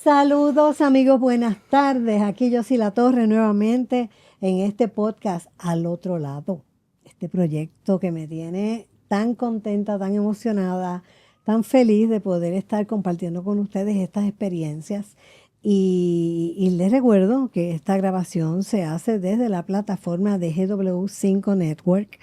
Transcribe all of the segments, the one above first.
Saludos amigos, buenas tardes. Aquí Yossi La Torre nuevamente en este podcast Al Otro Lado. Este proyecto que me tiene tan contenta, tan emocionada, tan feliz de poder estar compartiendo con ustedes estas experiencias. Y les recuerdo que esta grabación se hace desde la plataforma de GW5 Network.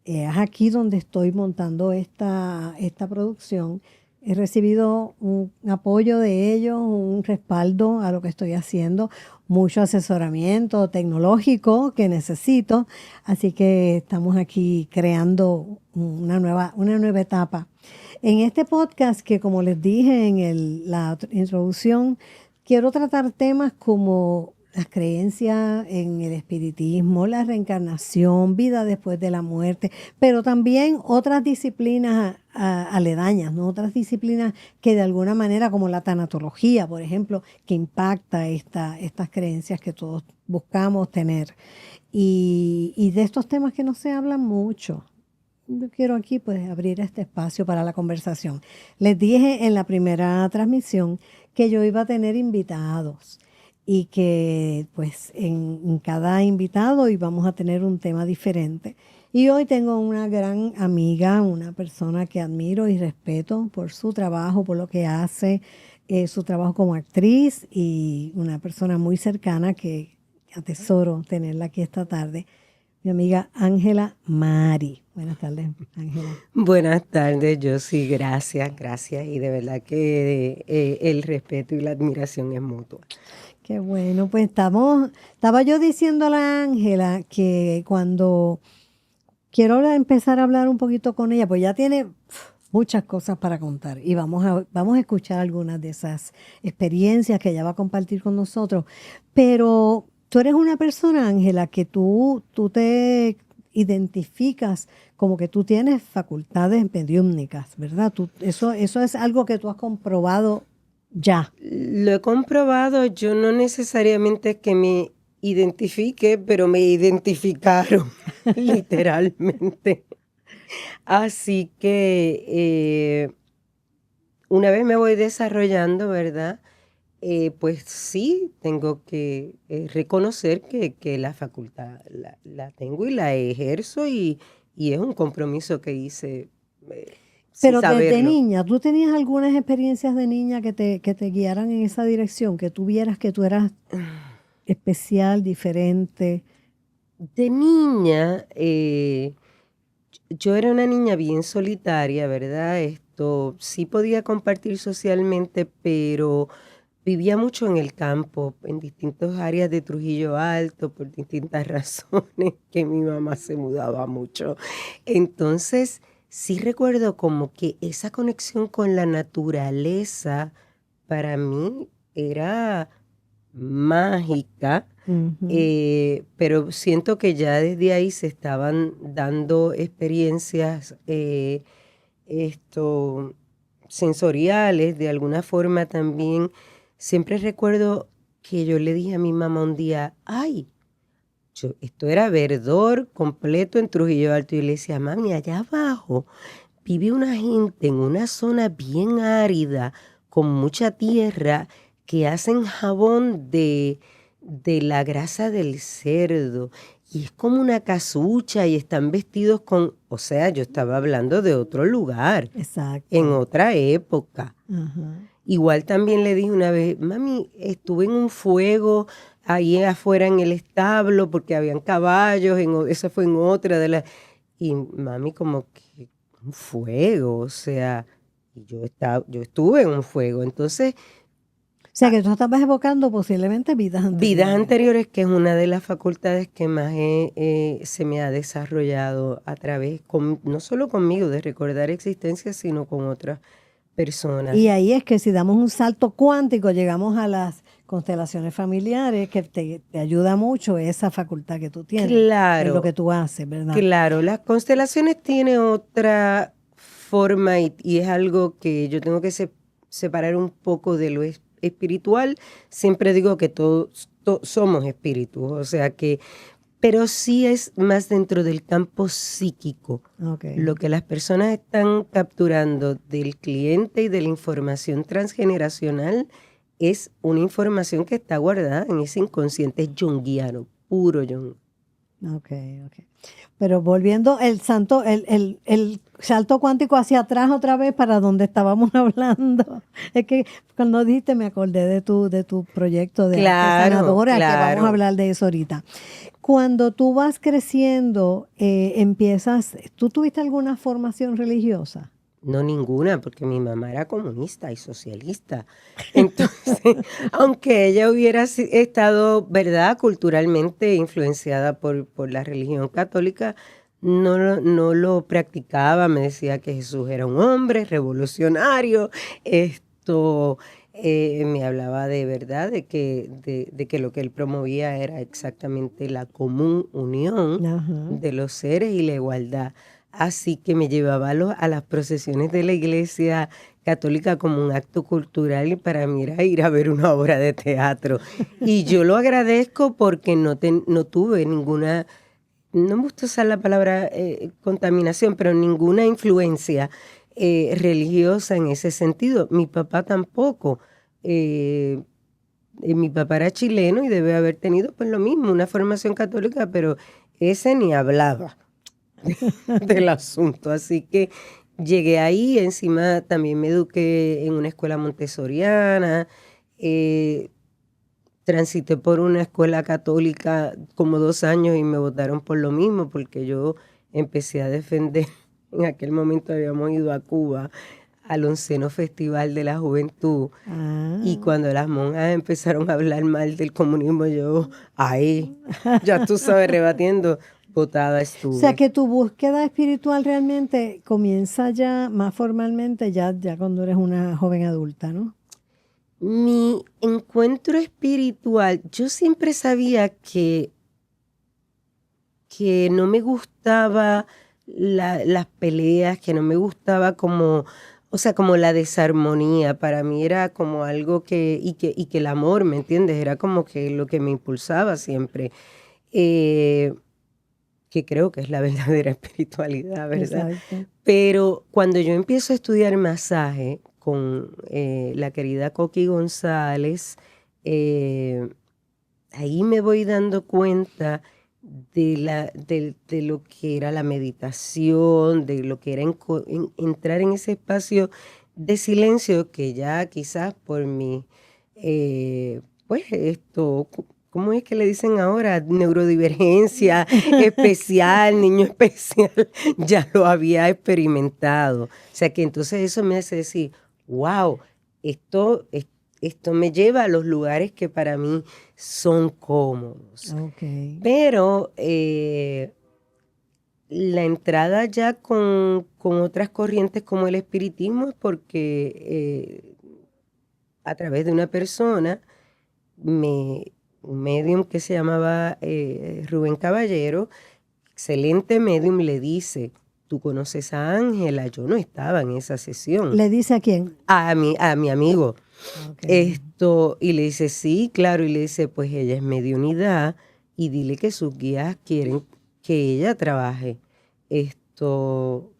Es aquí donde estoy montando esta producción. He recibido un apoyo de ellos, un respaldo a lo que estoy haciendo, mucho asesoramiento tecnológico que necesito, así que estamos aquí creando una nueva etapa. En este podcast que, como les dije en la introducción, quiero tratar temas como las creencias en el espiritismo, la reencarnación, vida después de la muerte, pero también otras disciplinas aledañas, ¿no? Otras disciplinas que de alguna manera, como la tanatología, por ejemplo, que impacta estas creencias que todos buscamos tener. Y de estos temas que no se hablan mucho. Yo quiero aquí pues abrir este espacio para la conversación. Les dije en la primera transmisión que yo iba a tener invitados y que pues en cada invitado íbamos a tener un tema diferente. Y hoy tengo una gran amiga, una persona que admiro y respeto por su trabajo, por lo que hace, su trabajo como actriz, y una persona muy cercana que atesoro tenerla aquí esta tarde, mi amiga Ángela Mari. Buenas tardes, Ángela. Buenas tardes, Yossi, gracias. Y de verdad que el respeto y la admiración es mutua. Qué bueno, pues estaba yo diciéndole a Ángela que cuando quiero empezar a hablar un poquito con ella, pues ya tiene muchas cosas para contar y vamos a escuchar algunas de esas experiencias que ella va a compartir con nosotros. Pero tú eres una persona, Ángela, que tú te identificas como que tú tienes facultades mediúmnicas, ¿verdad? Eso es algo que tú has comprobado ya. Lo he comprobado, yo no necesariamente es que me identifique, pero me identificaron literalmente. Así que una vez me voy desarrollando, ¿verdad? Pues sí, tengo que reconocer que la facultad la tengo y la ejerzo y es un compromiso que hice sin Pero desde saberlo. niña, ¿tú tenías algunas experiencias de niña que te guiaran en esa dirección, que tú vieras que tú eras especial, diferente? De niña, yo era una niña bien solitaria, ¿verdad? Esto sí podía compartir socialmente, pero vivía mucho en el campo, en distintas áreas de Trujillo Alto, por distintas razones, que mi mamá se mudaba mucho. Entonces, sí recuerdo como que esa conexión con la naturaleza para mí era mágica. Pero siento que ya desde ahí se estaban dando experiencias sensoriales, de alguna forma también. Siempre recuerdo que yo le dije a mi mamá un día, ay, esto era verdor completo en Trujillo Alto, y le decía, mami, allá abajo vive una gente en una zona bien árida, con mucha tierra, que hacen jabón de la grasa del cerdo. Y es como una casucha y están vestidos con... O sea, yo estaba hablando de otro lugar. Exacto. En otra época. Ajá. Igual también le dije una vez, mami, estuve en un fuego ahí afuera en el establo porque habían caballos, esa fue en otra de las... Y mami como que un fuego, o sea, yo estuve en un fuego. Entonces, O sea, que tú estabas evocando posiblemente vidas anteriores. vidas anteriores, que es una de las facultades que más se me ha desarrollado a través, no solo conmigo, de recordar existencias, sino con otras personas. Y ahí es que si damos un salto cuántico, llegamos a las constelaciones familiares, que te ayuda mucho esa facultad que tú tienes. Claro. En lo que tú haces, ¿verdad? Claro, las constelaciones tienen otra forma y es algo que yo tengo que separar un poco de lo espiritual. Siempre digo que todos somos espíritus, o sea que, pero sí es más dentro del campo psíquico. Okay. Lo que las personas están capturando del cliente y de la información transgeneracional es una información que está guardada en ese inconsciente junguiano, puro Jung. Ok. Pero volviendo el salto cuántico hacia atrás otra vez para donde estábamos hablando. Es que cuando dijiste me acordé de tu proyecto de artesanadora, que vamos a hablar de eso ahorita. Cuando tú vas creciendo, ¿tú tuviste alguna formación religiosa? No, ninguna, porque mi mamá era comunista y socialista. Entonces, aunque ella hubiera estado, ¿verdad?, culturalmente influenciada por la religión católica, no lo practicaba. Me decía que Jesús era un hombre revolucionario. Me hablaba de verdad, de que lo que él promovía era exactamente la común unión de los seres y la igualdad. Así que me llevaba a las procesiones de la iglesia católica como un acto cultural y para mí era ir a ver una obra de teatro. Y yo lo agradezco porque no tuve ninguna, no me gusta usar la palabra contaminación, pero ninguna influencia religiosa en ese sentido. Mi papá tampoco. Mi papá era chileno y debe haber tenido pues lo mismo, una formación católica, pero ese ni hablaba del asunto. Así que llegué ahí, encima también me eduqué en una escuela montessoriana, transité por una escuela católica como 2 años y me votaron por lo mismo, porque yo empecé a defender, en aquel momento habíamos ido a Cuba al 11º Festival de la Juventud, y cuando las monjas empezaron a hablar mal del comunismo, yo, ahí, ya tú sabes, rebatiendo, botada estuve. O sea que tu búsqueda espiritual realmente comienza ya más formalmente, ya cuando eres una joven adulta, ¿no? Mi encuentro espiritual, yo siempre sabía que no me gustaba las peleas, que no me gustaba como la desarmonía. Para mí era como algo y que el amor, ¿me entiendes? Era como que lo que me impulsaba siempre. Que creo que es la verdadera espiritualidad, ¿verdad? Exacto. Pero cuando yo empiezo a estudiar masaje con la querida Coqui González, ahí me voy dando cuenta de lo que era la meditación, de lo que era entrar en ese espacio de silencio que ya quizás por mi, ¿cómo es que le dicen ahora? Neurodivergencia especial, niño especial, ya lo había experimentado. O sea que entonces eso me hace decir, wow, esto me lleva a los lugares que para mí son cómodos. Okay. Pero la entrada ya con otras corrientes como el espiritismo es porque a través de una persona, un medium que se llamaba Rubén Caballero, excelente medium, le dice, ¿tú conoces a Ángela? Yo no estaba en esa sesión. ¿Le dice a quién? A mi amigo. Okay. Y le dice, sí, claro, y le dice, pues ella es mediunidad y dile que sus guías quieren que ella trabaje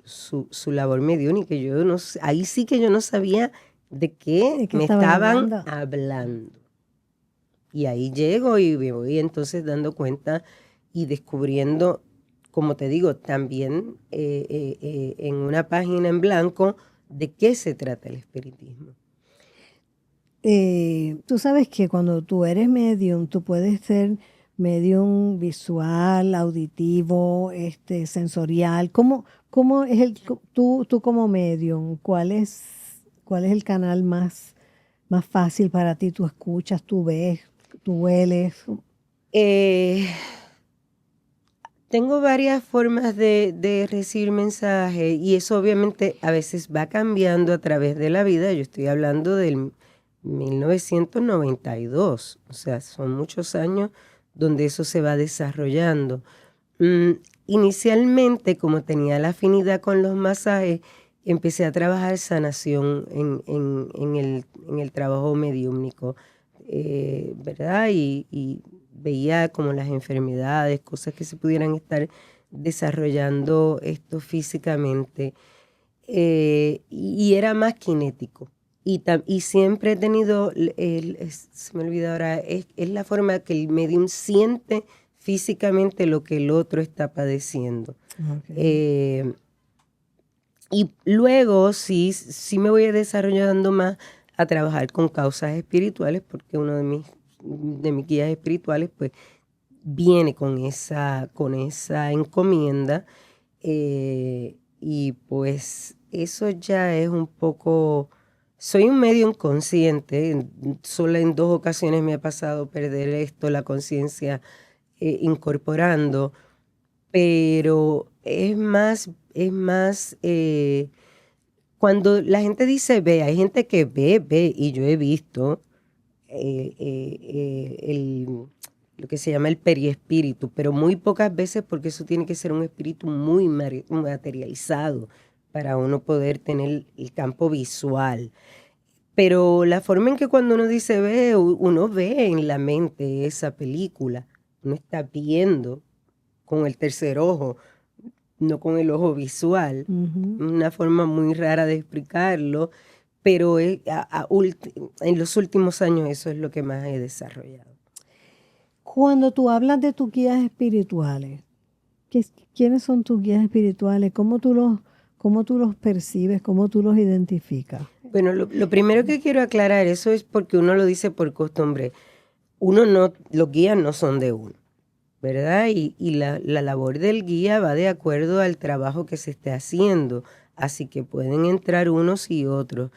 su labor mediúnica. Yo no sé, ahí sí que yo no sabía de qué me estaban hablando. Y ahí llego y me voy entonces dando cuenta y descubriendo, como te digo, también en una página en blanco de qué se trata el espiritismo. Tú sabes que cuando tú eres medium, tú puedes ser medium visual, auditivo, sensorial. ¿Cómo es tú como medium? ¿Cuál es el canal más fácil para ti? ¿Tú escuchas, tú ves, tú hueles? Tengo varias formas de recibir mensajes y eso obviamente a veces va cambiando a través de la vida. Yo estoy hablando del 1992, o sea, son muchos años donde eso se va desarrollando. Inicialmente, como tenía la afinidad con los masajes, empecé a trabajar sanación en el trabajo mediúmnico, ¿verdad? Y veía como las enfermedades, cosas que se pudieran estar desarrollando esto físicamente, y era más kinético. Y siempre he tenido, se me olvida ahora, es la forma que el medium siente físicamente lo que el otro está padeciendo. Okay. Y luego sí me voy desarrollando más a trabajar con causas espirituales, porque uno de mis guías espirituales pues viene con esa encomienda, y pues eso ya es un poco, soy un medio inconsciente, solo en 2 ocasiones me ha pasado perder la conciencia incorporando, pero es más, cuando la gente dice ve, hay gente que ve, y yo he visto lo que se llama el periespíritu, pero muy pocas veces, porque eso tiene que ser un espíritu muy materializado para uno poder tener el campo visual. Pero la forma en que cuando uno dice ve, uno ve en la mente esa película, uno está viendo con el tercer ojo, no con el ojo visual. Una forma muy rara de explicarlo, pero en los últimos años eso es lo que más he desarrollado. Cuando tú hablas de tus guías espirituales, ¿quiénes son tus guías espirituales? ¿Cómo tú los percibes? ¿Cómo tú los identificas? Bueno, lo primero que quiero aclarar, eso es porque uno lo dice por costumbre. Los guías no son de uno, ¿verdad? Y la labor del guía va de acuerdo al trabajo que se esté haciendo, así que pueden entrar unos y otros.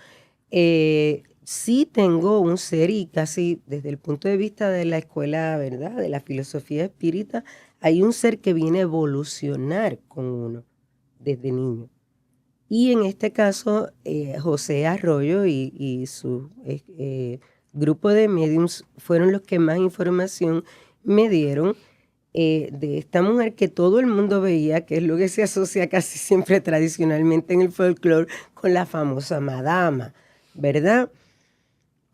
Sí tengo un ser, y casi desde el punto de vista de la escuela, ¿verdad?, de la filosofía espírita, hay un ser que viene a evolucionar con uno desde niño. Y en este caso, José Arroyo y su grupo de mediums fueron los que más información me dieron de esta mujer que todo el mundo veía, que es lo que se asocia casi siempre tradicionalmente en el folclore con la famosa madama, ¿verdad?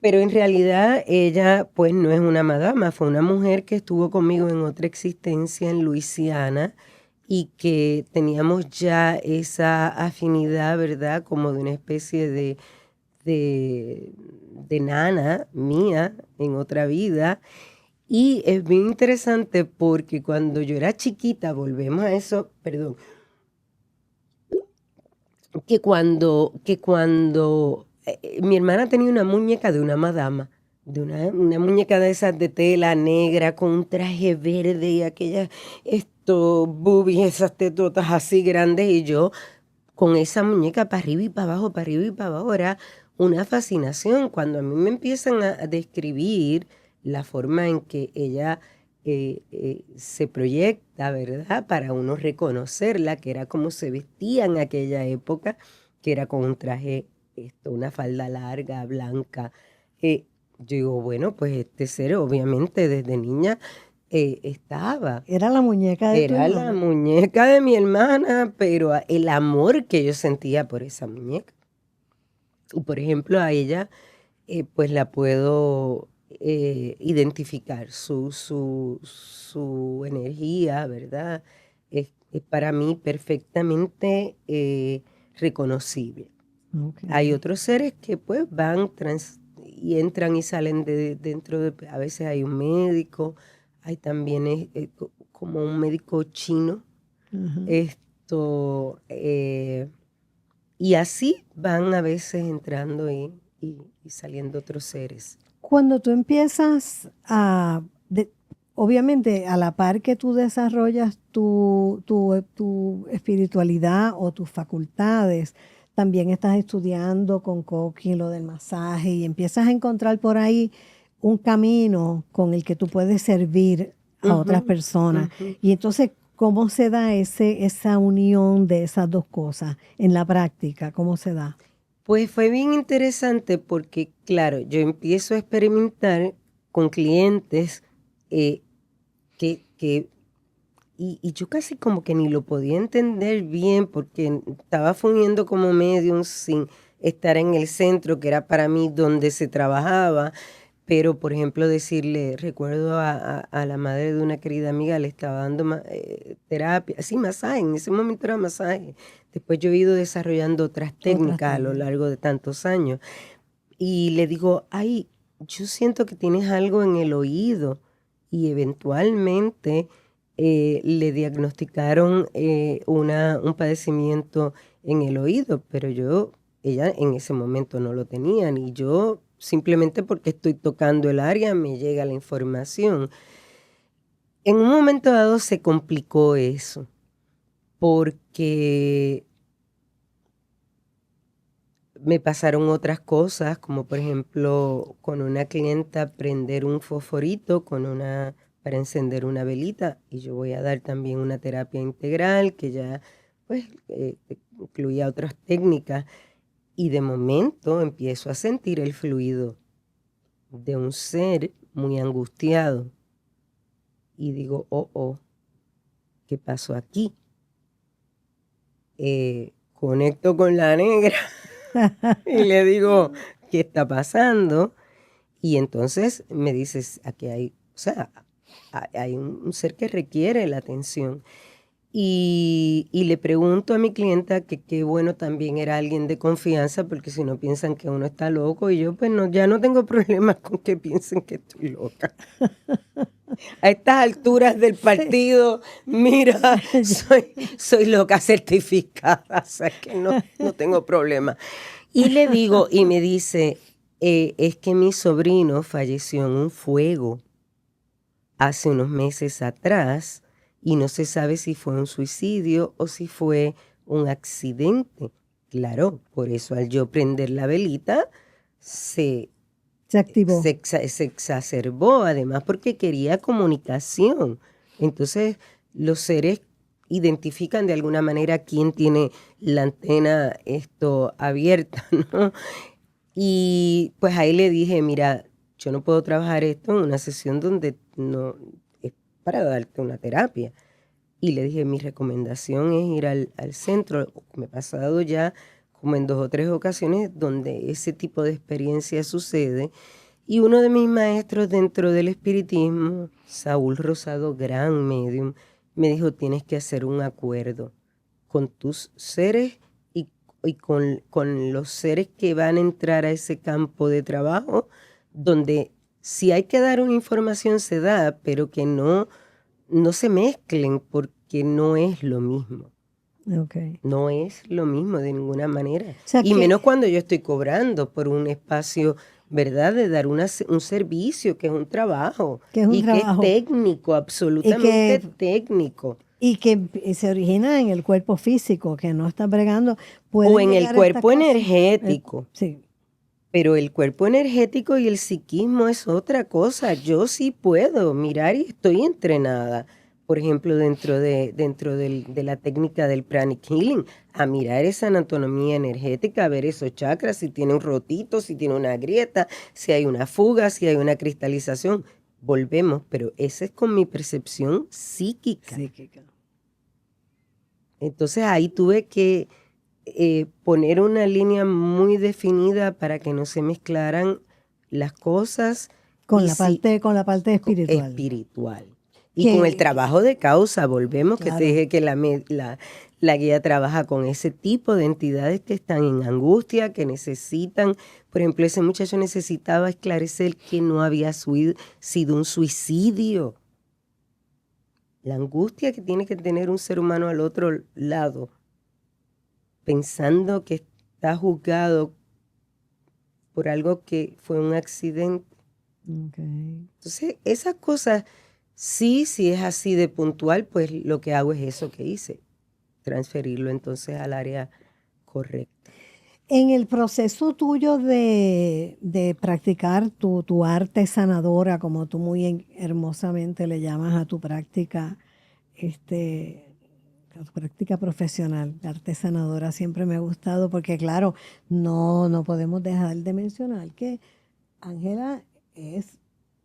Pero en realidad ella pues no es una madama, fue una mujer que estuvo conmigo en otra existencia en Luisiana y que teníamos ya esa afinidad, ¿verdad? Como de una especie de nana mía en otra vida. Y es bien interesante porque cuando yo era chiquita, volvemos a eso, perdón, que cuando mi hermana tenía una muñeca de una madama, de una muñeca de esas de tela negra con un traje verde y aquellas boobies, esas tetotas así grandes, y yo con esa muñeca para arriba y para abajo, para arriba y para abajo, era una fascinación. Cuando a mí me empiezan a describir la forma en que ella se proyecta, ¿verdad?, para uno reconocerla, que era como se vestía en aquella época, que era con un traje, una falda larga, blanca. Yo digo, bueno, pues este ser obviamente desde niña estaba. Era la muñeca de tu Era hermana. la muñeca de mi hermana, pero el amor que yo sentía por esa muñeca. Y por ejemplo, a ella, pues la puedo identificar, su energía, ¿verdad? Es para mí perfectamente reconocible. Okay. Hay otros seres que pues van y entran y salen a veces hay un médico, hay también como un médico chino, y así van a veces entrando y saliendo otros seres. Cuando tú empiezas obviamente a la par que tú desarrollas tu espiritualidad o tus facultades, también estás estudiando con Coqui lo del masaje y empiezas a encontrar por ahí un camino con el que tú puedes servir a otras personas. Y entonces, ¿cómo se da esa unión de esas dos cosas en la práctica? ¿Cómo se da? Pues fue bien interesante porque, claro, yo empiezo a experimentar con clientes y yo casi como que ni lo podía entender bien porque estaba fungiendo como medium sin estar en el centro, que era para mí donde se trabajaba. Pero, por ejemplo, recuerdo a la madre de una querida amiga, le estaba dando terapia, sí, masaje, en ese momento era masaje. Después yo he ido desarrollando otras técnicas a lo largo de tantos años. y le digo, ay, yo siento que tienes algo en el oído. Y eventualmente le diagnosticaron un padecimiento en el oído, pero ella en ese momento no lo tenía, ni yo, simplemente porque estoy tocando el área me llega la información. En un momento dado se complicó eso, porque me pasaron otras cosas, como por ejemplo con una clienta prender un fosforito para encender una velita, y yo voy a dar también una terapia integral que ya pues incluía otras técnicas, y de momento empiezo a sentir el fluido de un ser muy angustiado y digo, oh, ¿qué pasó aquí? Conecto con la negra y le digo, ¿qué está pasando? Y entonces me dices, aquí hay, o sea, hay un ser que requiere la atención. Y le pregunto a mi clienta que qué bueno también era alguien de confianza, porque si no piensan que uno está loco, y yo pues no, ya no tengo problemas con que piensen que estoy loca. A estas alturas del partido, mira, soy loca certificada, o sea que no tengo problema. Y le digo, y me dice, es que mi sobrino falleció en un fuego hace unos meses atrás y no se sabe si fue un suicidio o si fue un accidente. Claro, por eso al yo prender la velita se activó. se exacerbó, además porque quería comunicación. Entonces los seres identifican de alguna manera quién tiene la antena abierta, ¿no? Y pues ahí le dije, mira, yo no puedo trabajar esto en una sesión donde no es para darte una terapia. Y le dije, mi recomendación es ir al centro. Me he pasado ya como en 2 o 3 ocasiones donde ese tipo de experiencia sucede. Y uno de mis maestros dentro del espiritismo, Saúl Rosado, gran medium, me dijo, tienes que hacer un acuerdo con tus seres y con los seres que van a entrar a ese campo de trabajo, donde si hay que dar una información se da, pero que no se mezclen porque no es lo mismo. Okay. No es lo mismo de ninguna manera. O sea, y menos cuando yo estoy cobrando por un espacio, ¿verdad? De dar un servicio, que es un trabajo. Que es un trabajo. Que es técnico, absolutamente técnico. Y que se origina en el cuerpo físico, que no está bregando. O en el cuerpo energético. Sí. Pero el cuerpo energético y el psiquismo es otra cosa. Yo sí puedo mirar y estoy entrenada, por ejemplo, dentro de la técnica del pranic healing, a mirar esa anatomía energética, a ver esos chakras, si tiene un rotito, si tiene una grieta, si hay una fuga, si hay una cristalización. Volvemos, pero esa es con mi percepción psíquica. Entonces ahí tuve que poner una línea muy definida para que no se mezclaran las cosas con la parte espiritual. Y con el trabajo de causa, volvemos, claro. Que te dije que la guía trabaja con ese tipo de entidades que están en angustia, que necesitan, por ejemplo, ese muchacho necesitaba esclarecer que no había sido un suicidio. La angustia que tiene que tener un ser humano al otro lado, pensando que está juzgado por algo que fue un accidente. Okay. Entonces, esas cosas, si es así de puntual, pues lo que hago es eso que hice, transferirlo entonces al área correcta. En el proceso tuyo de practicar tu arte sanadora, como tú muy hermosamente le llamas a tu práctica, tu práctica profesional, de arte sanadora, siempre me ha gustado porque, claro, no podemos dejar de mencionar que Ángela es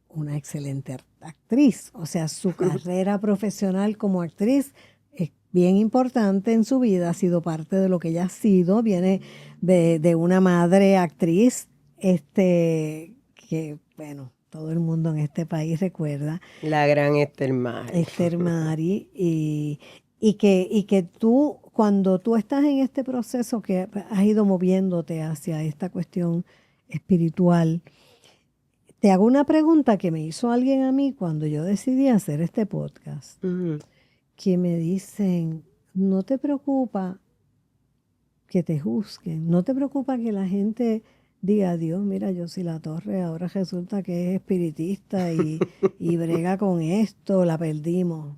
una excelente actriz. O sea, su carrera profesional como actriz es bien importante en su vida, ha sido parte de lo que ella ha sido, viene de una madre actriz, que, bueno, todo el mundo en este país recuerda. La gran Esther Mari. Esther Mari, y que tú, cuando tú estás en este proceso que has ido moviéndote hacia esta cuestión espiritual. Te hago una pregunta que me hizo alguien a mí cuando yo decidí hacer este podcast, que me dicen, ¿no te preocupa que te juzguen? ¿No te preocupa que la gente diga, Dios, mira, Yossi La Torre ahora resulta que es espiritista y brega con esto, la perdimos?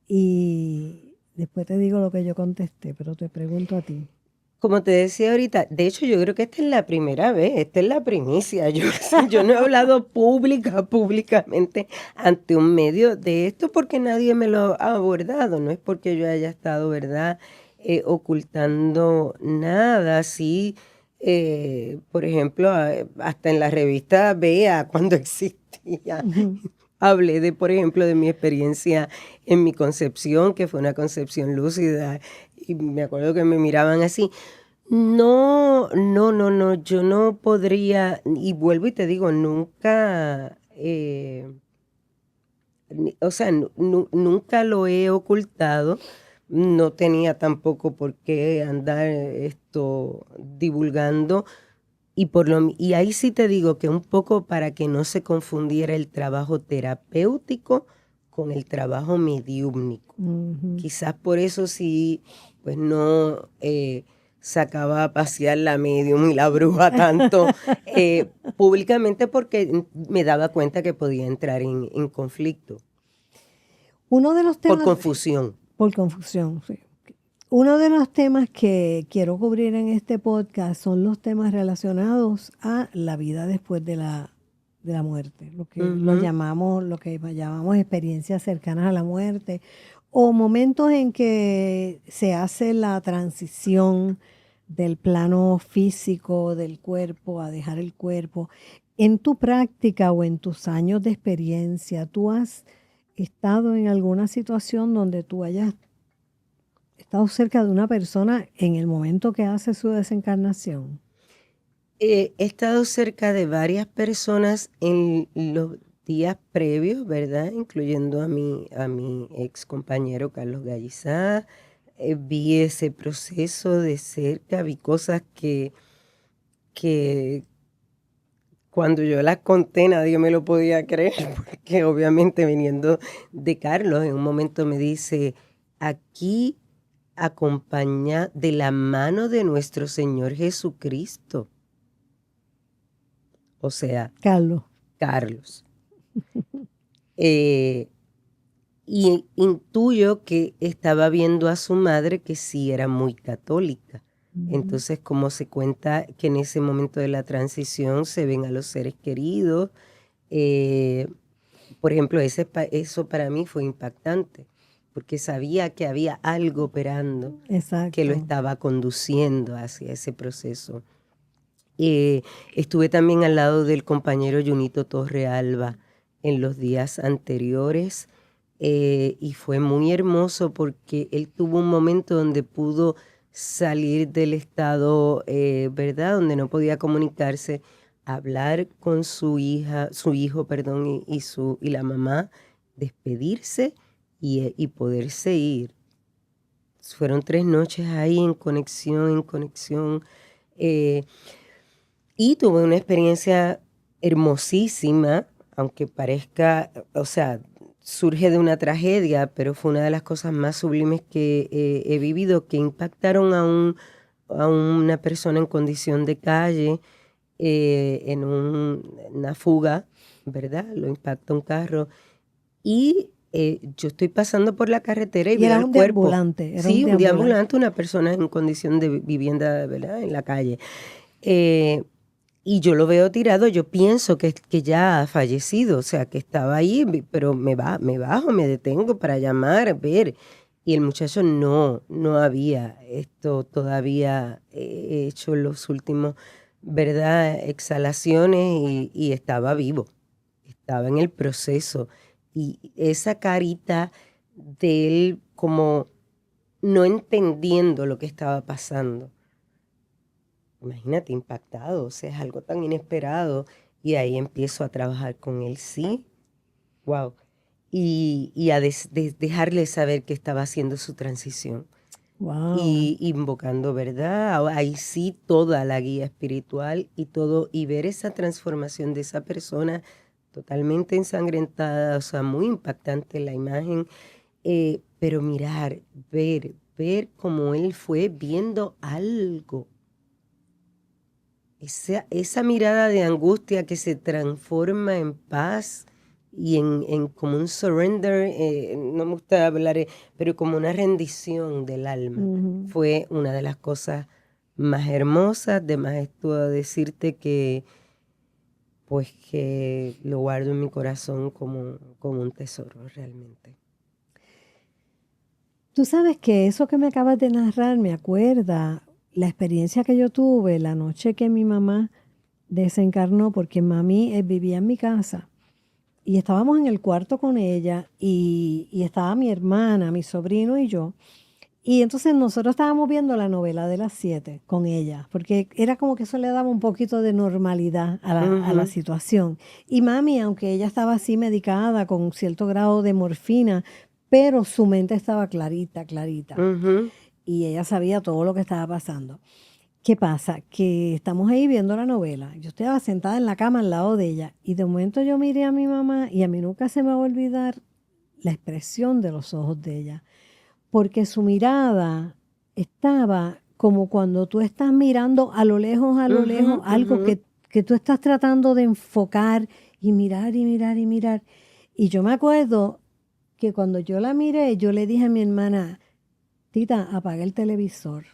Y después te digo lo que yo contesté, pero te pregunto a ti. Como te decía ahorita, de hecho yo creo que esta es la primera vez, esta es la primicia. Yo no he hablado públicamente ante un medio de esto porque nadie me lo ha abordado, no es porque yo haya estado, ¿verdad?, ocultando nada. Sí, por ejemplo, hasta en la revista Bea, cuando existía, hablé de, por ejemplo, de mi experiencia en mi concepción, que fue una concepción lúcida, y me acuerdo que me miraban así. No, yo no podría, y vuelvo y te digo, nunca, o sea, nunca lo he ocultado, no tenía tampoco por qué andar divulgando, y ahí sí te digo que un poco para que no se confundiera el trabajo terapéutico con el trabajo mediúmnico. Quizás por eso sí, pues no sacaba a pasear la medium y la bruja tanto públicamente, porque me daba cuenta que podía entrar en conflicto. Uno de los temas... Por confusión. Por confusión, sí. Uno de los temas que quiero cubrir en este podcast son los temas relacionados a la vida después de la muerte, lo que llamamos experiencias cercanas a la muerte, o momentos en que se hace la transición del plano físico del cuerpo a dejar el cuerpo. En tu práctica o en tus años de experiencia, ¿tú has estado en alguna situación donde tú hayas estado cerca de una persona en el momento que hace su desencarnación? He estado cerca de varias personas en los días previos, ¿verdad? Incluyendo a mi ex compañero Carlos Gallizá. Vi ese proceso de cerca, vi cosas que cuando yo las conté nadie me lo podía creer, porque obviamente viniendo de Carlos, en un momento me dice, aquí acompaña de la mano de nuestro Señor Jesucristo. O sea, Carlos. Y intuyo que estaba viendo a su madre que sí era muy católica. Entonces, como se cuenta que en ese momento de la transición se ven a los seres queridos, por ejemplo, eso para mí fue impactante, porque sabía que había algo operando. Exacto. Que lo estaba conduciendo hacia ese proceso. Estuve también al lado del compañero Junito Torrealba en los días anteriores, y fue muy hermoso porque él tuvo un momento donde pudo salir del estado, ¿verdad?, donde no podía comunicarse, hablar con su hijo, perdón, y la mamá, despedirse y poderse ir. Fueron 3 noches ahí en conexión, y tuve una experiencia hermosísima, aunque parezca, o sea, surge de una tragedia, pero fue una de las cosas más sublimes que he vivido, que impactaron a una persona en condición de calle, en una fuga, ¿verdad? Lo impacta un carro. Y yo estoy pasando por la carretera y veo el cuerpo. Deambulante, Sí, un deambulante, una persona en condición de vivienda, ¿verdad?, en la calle. Y yo lo veo tirado, yo pienso que ya ha fallecido, o sea, que estaba ahí, pero me bajo, me detengo para llamar, ver. Y el muchacho no había todavía hecho los últimos, ¿verdad?, exhalaciones, y estaba vivo, estaba en el proceso. Y esa carita de él como no entendiendo lo que estaba pasando. Imagínate, impactado, o sea, es algo tan inesperado. Y ahí empiezo a trabajar con él, sí, wow. Y a dejarle saber que estaba haciendo su transición. Wow. y invocando, ¿verdad? Ahí sí toda la guía espiritual y todo, y ver esa transformación de esa persona totalmente ensangrentada, o sea, muy impactante la imagen, pero mirar, ver cómo él fue viendo algo. Esa mirada de angustia que se transforma en paz y en como un surrender, no me gusta hablar, pero como una rendición del alma. Ujú. Fue una de las cosas más hermosas. De más esto a decirte que, pues que lo guardo en mi corazón como un tesoro realmente. Tú sabes que eso que me acabas de narrar me acuerda la experiencia que yo tuve la noche que mi mamá desencarnó, porque mami vivía en mi casa y estábamos en el cuarto con ella y estaba mi hermana, mi sobrino y yo. Y entonces nosotros estábamos viendo la novela de las 7 con ella, porque era como que eso le daba un poquito de normalidad a la Ujú, situación. Y mami, aunque ella estaba así medicada con cierto grado de morfina, pero su mente estaba clarita, clarita. ujú. Y ella sabía todo lo que estaba pasando. ¿Qué pasa? Que estamos ahí viendo la novela. Yo estaba sentada en la cama al lado de ella y de momento yo miré a mi mamá y a mí nunca se me va a olvidar la expresión de los ojos de ella, porque su mirada estaba como cuando tú estás mirando a lo Ujú, lejos, algo ujú. que tú estás tratando de enfocar y mirar y mirar y mirar. Y yo me acuerdo que cuando yo la miré, yo le dije a mi hermana, Tita, apaga el televisor.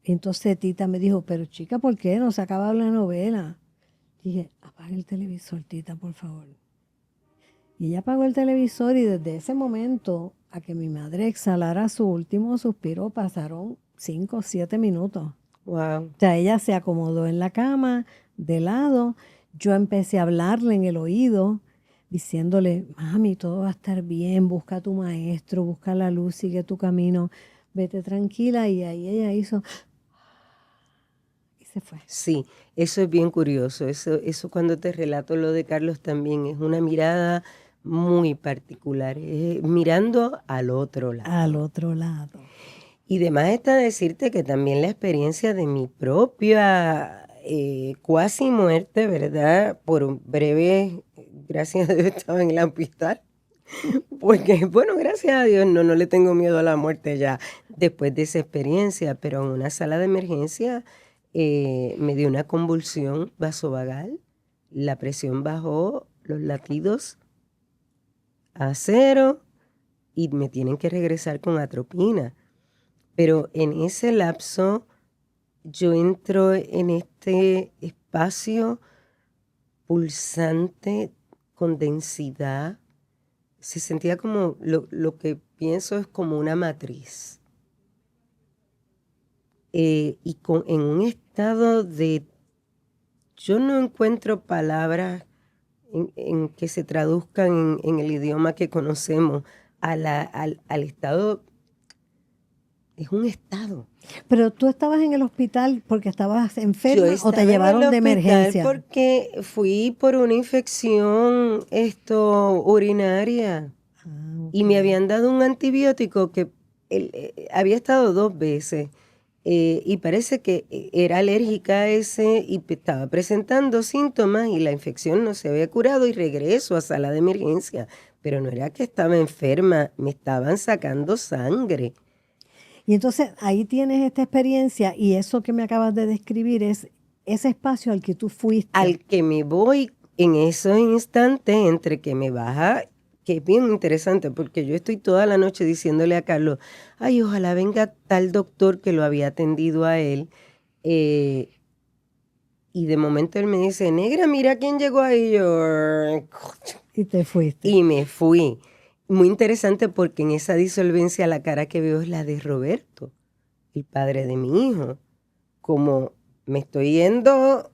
Entonces Tita me dijo, pero chica, ¿por qué no se ha acabado la novela? Dije, apaga el televisor, Tita, por favor. Y ella apagó el televisor y desde ese momento a que mi madre exhalara su último suspiro pasaron 5 o 7 minutos. Wow. O sea, ella se acomodó en la cama, de lado. Yo empecé a hablarle en el oído, diciéndole, mami, todo va a estar bien, busca a tu maestro, busca la luz, sigue tu camino, vete tranquila. Y ahí ella hizo y se fue. Sí, eso es bien curioso. Eso cuando te relato lo de Carlos también es una mirada muy particular, mirando al otro Al lado. otro lado. Y demás está decirte que también la experiencia de mi propia cuasi muerte, ¿verdad? Por un breve, gracias a Dios estaba en el hospital. Porque, bueno, gracias a Dios no le tengo miedo a la muerte ya después de esa experiencia, pero en una sala de emergencia me dio una convulsión vasovagal, la presión bajó, los latidos a cero y me tienen que regresar con atropina. Pero en ese lapso yo entro en este espacio pulsante con densidad. Se sentía como, lo que pienso es como una matriz. En un estado de, yo no encuentro palabras en que se traduzcan en el idioma que conocemos al estado, es un estado. Pero tú estabas en el hospital porque estabas Yo enferma o te estaba en el llevaron de hospital emergencia. porque fui por una infección urinaria. Ah, Y ok. me habían dado un antibiótico que había estado 2 veces y parece que era alérgica a ese y estaba presentando síntomas y la infección no se había curado y regreso a sala de emergencia. Pero no era que estaba enferma, me estaban sacando sangre. Y entonces ahí tienes esta experiencia y eso que me acabas de describir es ese espacio al que tú fuiste. Al que me voy en esos instantes entre que me baja, que es bien interesante porque yo estoy toda la noche diciéndole a Carlos, ay, ojalá venga tal doctor que lo había atendido a él. eh, y de momento él me dice, negra, mira quién llegó ahí. Yo, Y te fuiste. y me fui. Muy interesante porque en esa disolvencia la cara que veo es la de Roberto, el padre de mi hijo. Como me estoy yendo,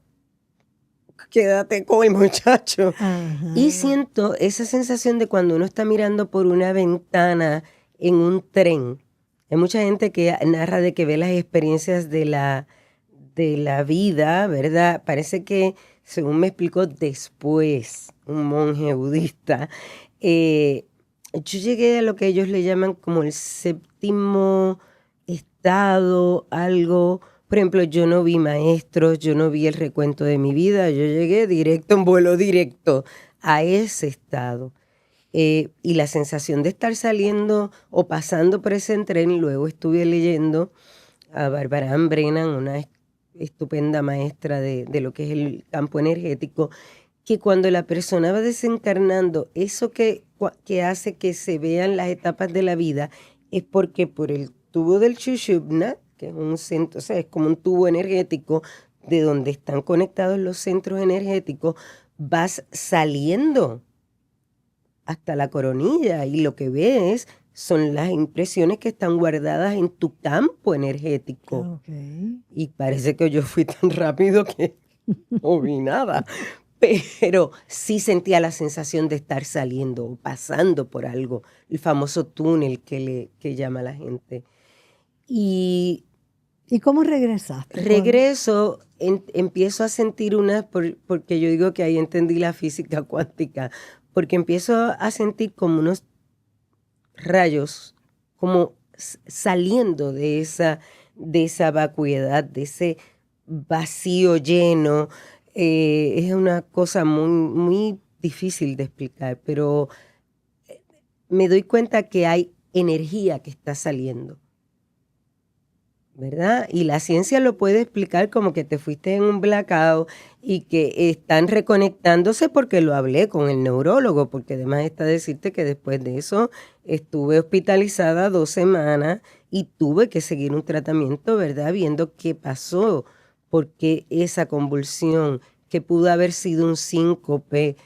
quédate con el muchacho. Ajá. Y siento esa sensación de cuando uno está mirando por una ventana en un tren. Hay mucha gente que narra de que ve las experiencias de la vida, ¿verdad? Parece que, según me explicó después un monje budista, yo llegué a lo que ellos le llaman como el séptimo estado, algo. Por ejemplo, yo no vi maestros, yo no vi el recuento de mi vida, yo llegué directo, en vuelo directo a ese estado. Y la sensación de estar saliendo o pasando por ese tren, luego estuve leyendo a Barbara Ann Brennan, una estupenda maestra de lo que es el campo energético, que cuando la persona va desencarnando, eso que hace que se vean las etapas de la vida es porque por el tubo del Shushubna, que es un centro, o sea, es como un tubo energético de donde están conectados los centros energéticos, vas saliendo hasta la coronilla y lo que ves son las impresiones que están guardadas en tu campo energético. Okay. Y parece que yo fui tan rápido que no vi nada, pero sí sentía la sensación de estar saliendo o pasando por algo, el famoso túnel que llama la gente. Y ¿Y cómo regresaste? regreso, empiezo a sentir porque yo digo que ahí entendí la física cuántica, porque empiezo a sentir como unos rayos, como saliendo de esa vacuidad, de ese vacío lleno. Es una cosa muy, muy difícil de explicar, pero me doy cuenta que hay energía que está saliendo, ¿verdad? Y la ciencia lo puede explicar como que te fuiste en un blackout y que están reconectándose porque lo hablé con el neurólogo, porque además está decirte que después de eso estuve hospitalizada 2 semanas y tuve que seguir un tratamiento, ¿verdad? Viendo qué pasó, porque esa convulsión que pudo haber sido un síncope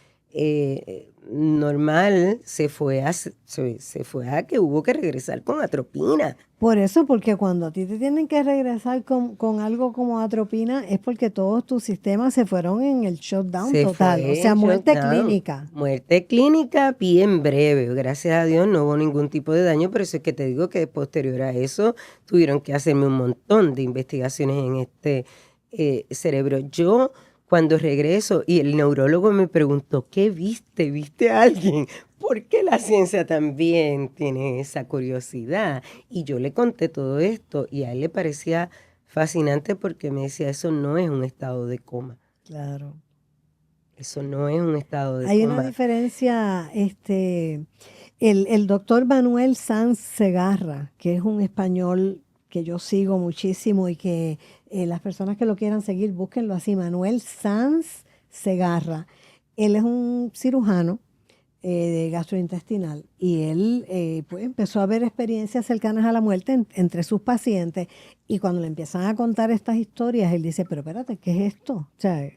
normal se fue a que hubo que regresar con atropina. Por eso, porque cuando a ti te tienen que regresar con algo como atropina, es porque todos tus sistemas se fueron en el shutdown total, o sea, muerte clínica. Muerte clínica bien breve, gracias a Dios no hubo ningún tipo de daño, pero eso es que te digo que posterior a eso tuvieron que hacerme un montón de investigaciones en este cerebro. Yo cuando regreso y el neurólogo me preguntó, ¿qué viste? ¿Viste a alguien? Porque la ciencia también tiene esa curiosidad. Y yo le conté todo esto y a él le parecía fascinante porque me decía, eso no es un estado de coma. Claro. Eso no es un estado de Hay coma. una diferencia, el doctor Manuel Sanz Segarra, que es un español que yo sigo muchísimo y que las personas que lo quieran seguir, búsquenlo así, Manuel Sanz Segarra. Él es un cirujano de gastrointestinal y él pues empezó a ver experiencias cercanas a la muerte entre sus pacientes y cuando le empiezan a contar estas historias, él dice, pero espérate, ¿qué es esto? O sea,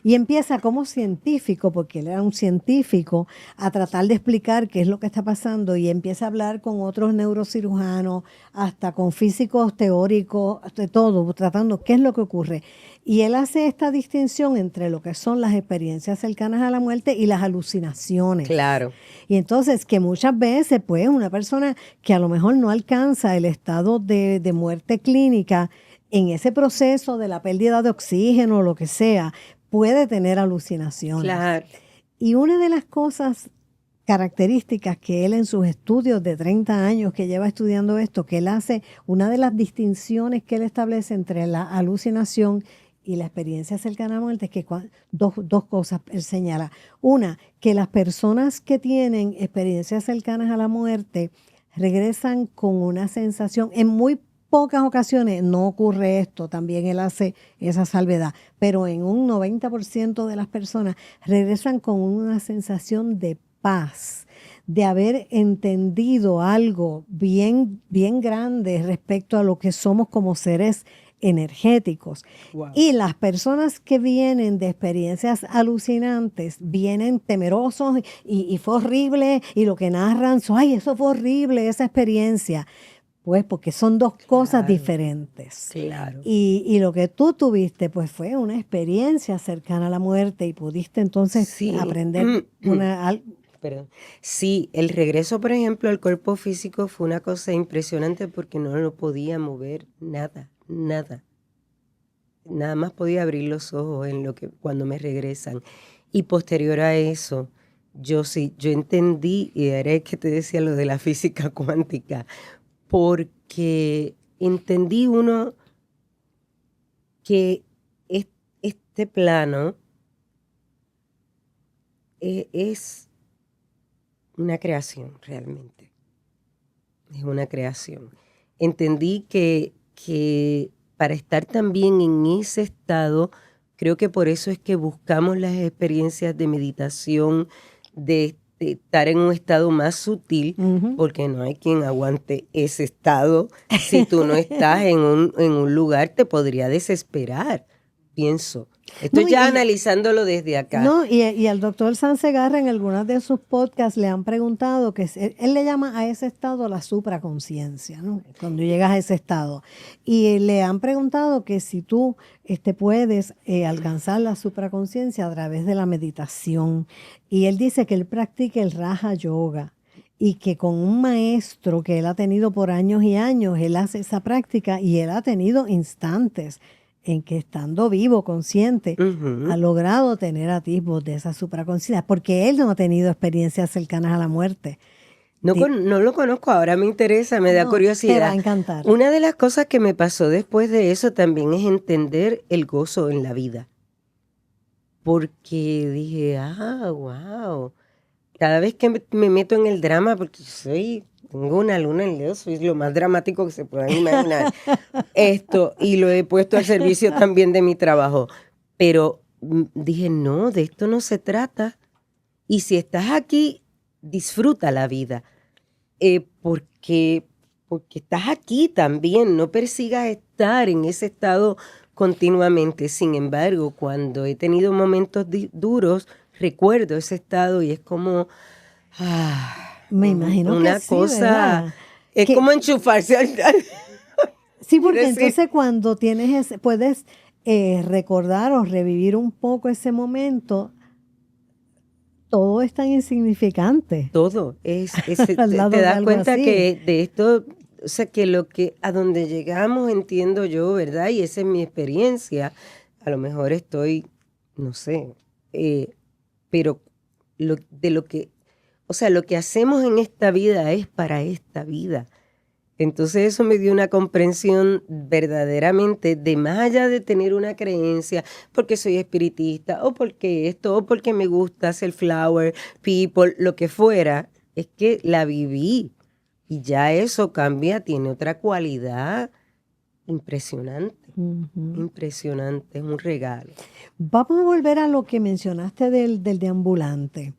y empieza como científico, porque él era un científico, a tratar de explicar qué es lo que está pasando y empieza a hablar con otros neurocirujanos, hasta con físicos teóricos, de todo, tratando qué es lo que ocurre. Y él hace esta distinción entre lo que son las experiencias cercanas a la muerte y las alucinaciones. Claro. Y entonces que muchas veces, pues, una persona que a lo mejor no alcanza el estado de muerte clínica, en ese proceso de la pérdida de oxígeno o lo que sea, puede tener alucinaciones. Claro. Y una de las cosas características que él en sus estudios de 30 años que lleva estudiando esto, que él hace, una de las distinciones que él establece entre la alucinación y la experiencia cercana a la muerte es que dos cosas él señala. Una, que las personas que tienen experiencias cercanas a la muerte regresan con una sensación, en muy pocas ocasiones no ocurre esto, también él hace esa salvedad, pero en un 90% de las personas regresan con una sensación de paz, de haber entendido algo bien, bien grande respecto a lo que somos como seres energéticos. Wow. Y las personas que vienen de experiencias alucinantes vienen temerosos y fue horrible y lo que narran, ay, eso fue horrible, esa experiencia. Pues porque son dos cosas diferentes. Claro. Y lo que tú tuviste, pues fue una experiencia cercana a la muerte y pudiste entonces aprender Perdón. Sí, el regreso, por ejemplo, al cuerpo físico fue una cosa impresionante porque no lo podía mover nada. Nada más podía abrir los ojos cuando me regresan. Y posterior a eso, yo entendí, y era que te decía lo de la física cuántica, por porque entendí que este plano es una creación realmente. Es una creación. Entendí que para estar también en ese estado, creo que por eso es que buscamos las experiencias de meditación, de estar en un estado más sutil, porque no hay quien aguante ese estado. Si tú no estás en un lugar, te podría desesperar, pienso. Estoy analizándolo desde acá. No, y al doctor Sansegarra en algunas de sus podcasts le han preguntado que él le llama a ese estado la supraconciencia, ¿no? Cuando llegas a ese estado. Y le han preguntado que si tú puedes alcanzar la supraconciencia a través de la meditación. Y él dice que él practica el Raja Yoga y que con un maestro que él ha tenido por años y años, él hace esa práctica y él ha tenido instantes en que estando vivo, consciente, ha logrado tener atisbos de esa supraconciencia, porque él no ha tenido experiencias cercanas a la muerte. No lo conozco, ahora me interesa, me da curiosidad. Te va a encantar. Una de las cosas que me pasó después de eso también es entender el gozo en la vida. Porque dije, wow, cada vez que me meto en el drama, porque tengo una luna en Leo, soy lo más dramático que se puedan imaginar. Y lo he puesto al servicio también de mi trabajo. Pero dije, no, de esto no se trata. Y si estás aquí, disfruta la vida. Porque estás aquí también, no persigas estar en ese estado continuamente. Sin embargo, cuando he tenido momentos duros, recuerdo ese estado y es como... me imagino una que sí, cosa, ¿verdad? es como enchufarse al... Sí, porque entonces cuando puedes recordar o revivir un poco ese momento, todo es tan insignificante. Todo te das cuenta así. Que de esto, o sea, que a donde llegamos, entiendo yo, ¿verdad? Y esa es mi experiencia. A lo mejor estoy, no sé, pero lo que hacemos en esta vida es para esta vida. Entonces eso me dio una comprensión verdaderamente de más allá de tener una creencia, porque soy espiritista, o porque esto, o porque me gusta hacer flower, people, lo que fuera, es que la viví. Y ya eso cambia, tiene otra cualidad impresionante. Impresionante, es un regalo. Vamos a volver a lo que mencionaste del deambulante.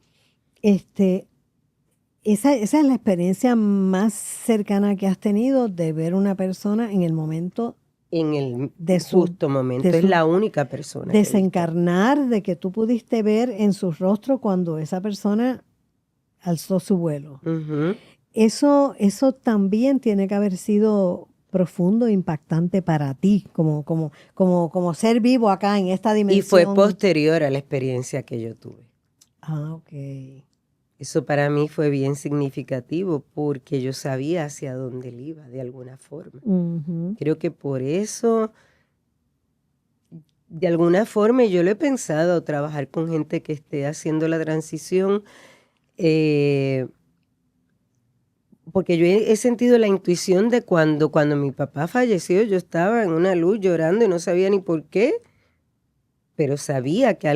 Esa es la experiencia más cercana que has tenido de ver una persona en el momento. En el justo momento, es la única persona. Desencarnar, de que tú pudiste ver en su rostro cuando esa persona alzó su vuelo. Eso también tiene que haber sido profundo e impactante para ti, como ser vivo acá en esta dimensión. Y fue posterior a la experiencia que yo tuve. Ok. Eso para mí fue bien significativo porque yo sabía hacia dónde él iba de alguna forma. Creo que por eso, de alguna forma, yo lo he pensado, trabajar con gente que esté haciendo la transición, porque yo he sentido la intuición de cuando mi papá falleció, yo estaba en una luz llorando y no sabía ni por qué, pero sabía que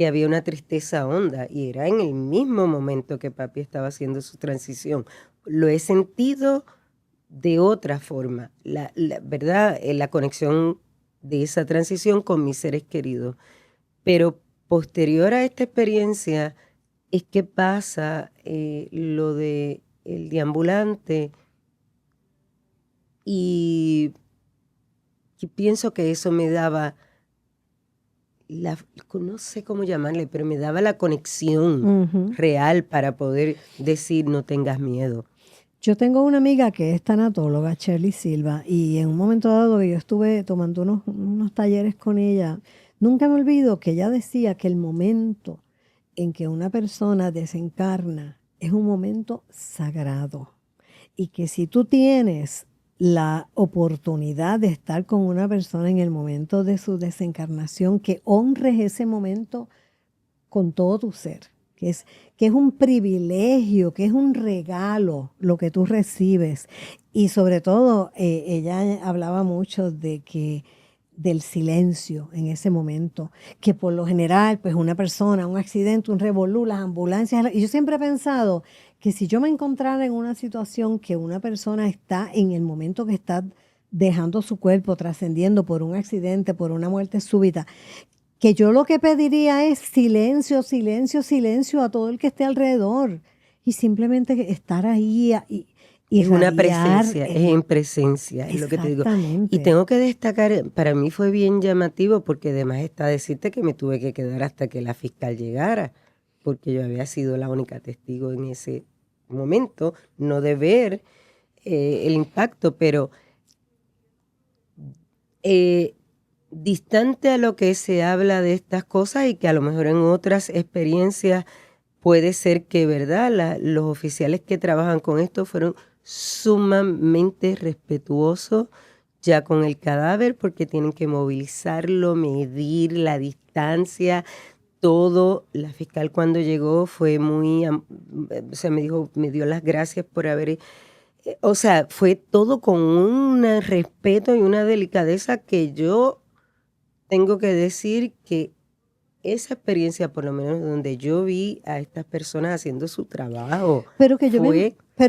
había una tristeza honda y era en el mismo momento que papi estaba haciendo su transición. Lo he sentido de otra forma, ¿verdad? La conexión de esa transición con mis seres queridos. Pero posterior a esta experiencia es que pasa lo de el deambulante y pienso que eso me daba... no sé cómo llamarle, pero me daba la conexión real para poder decir no tengas miedo. Yo tengo una amiga que es tanatóloga, Shirley Silva, y en un momento dado que yo estuve tomando unos talleres con ella, nunca me olvido que ella decía que el momento en que una persona desencarna es un momento sagrado y que si tú tienes la oportunidad de estar con una persona en el momento de su desencarnación, que honres ese momento con todo tu ser. que es un privilegio, que es un regalo lo que tú recibes. Y sobre todo, ella hablaba mucho del silencio en ese momento, que por lo general, pues una persona, un accidente, un revolú, las ambulancias, y yo siempre he pensado que si yo me encontrara en una situación que una persona está en el momento que está dejando su cuerpo, trascendiendo por un accidente, por una muerte súbita, que yo lo que pediría es silencio, silencio, silencio a todo el que esté alrededor y simplemente estar ahí y Es una radiar. presencia, es en presencia, es lo que te digo. Exactamente. Y tengo que destacar, para mí fue bien llamativo porque además está decirte que me tuve que quedar hasta que la fiscal llegara, porque yo había sido la única testigo en ese momento, no de ver el impacto, pero distante a lo que se habla de estas cosas y que a lo mejor en otras experiencias puede ser que, ¿verdad? Los oficiales que trabajan con esto fueron sumamente respetuosos ya con el cadáver porque tienen que movilizarlo, medir la distancia, todo. La fiscal cuando llegó fue muy, o sea, me dio las gracias por haber, o sea, fue todo con un respeto y una delicadeza que yo tengo que decir que esa experiencia, por lo menos donde yo vi a estas personas haciendo su trabajo, Pero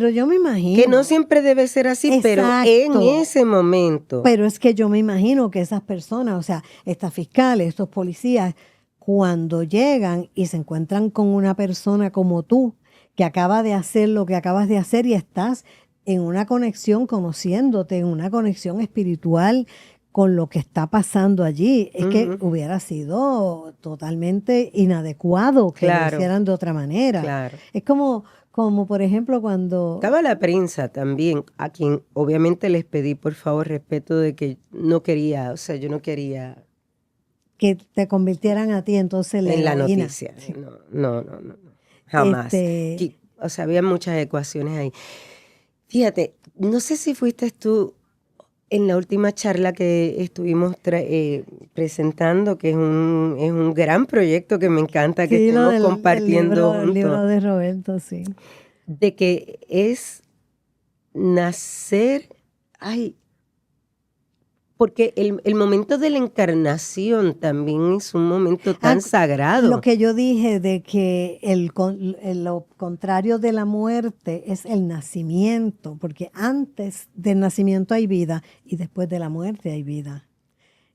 yo me imagino. Que no siempre debe ser así, exacto, pero en ese momento. Pero es que yo me imagino que esas personas, o sea, estas fiscales, estos policías, cuando llegan y se encuentran con una persona como tú, que acaba de hacer lo que acabas de hacer y estás en una conexión, conociéndote, en una conexión espiritual con lo que está pasando allí, es que hubiera sido totalmente inadecuado que lo hicieran de otra manera. Claro. Es como por ejemplo cuando... Estaba la prensa también, a quien obviamente les pedí por favor respeto de que no quería, o sea, yo no quería... Que te convirtieran a ti entonces en la heroína. noticia. Sí. No, jamás. O sea, había muchas ecuaciones ahí. Fíjate, no sé si fuiste tú en la última charla que estuvimos presentando, que es un gran proyecto que me encanta que estemos compartiendo juntos. El libro de Roberto, sí. De que es nacer, porque el momento de la encarnación también es un momento tan sagrado. Lo que yo dije de que lo contrario de la muerte es el nacimiento, porque antes del nacimiento hay vida y después de la muerte hay vida.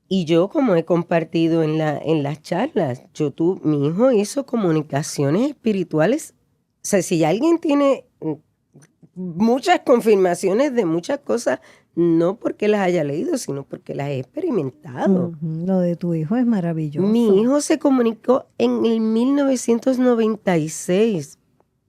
Y yo, como he compartido en las charlas, mi hijo hizo comunicaciones espirituales. O sea, si alguien tiene muchas confirmaciones de muchas cosas, no porque las haya leído, sino porque las he experimentado. Lo de tu hijo es maravilloso. Mi hijo se comunicó en el 1996,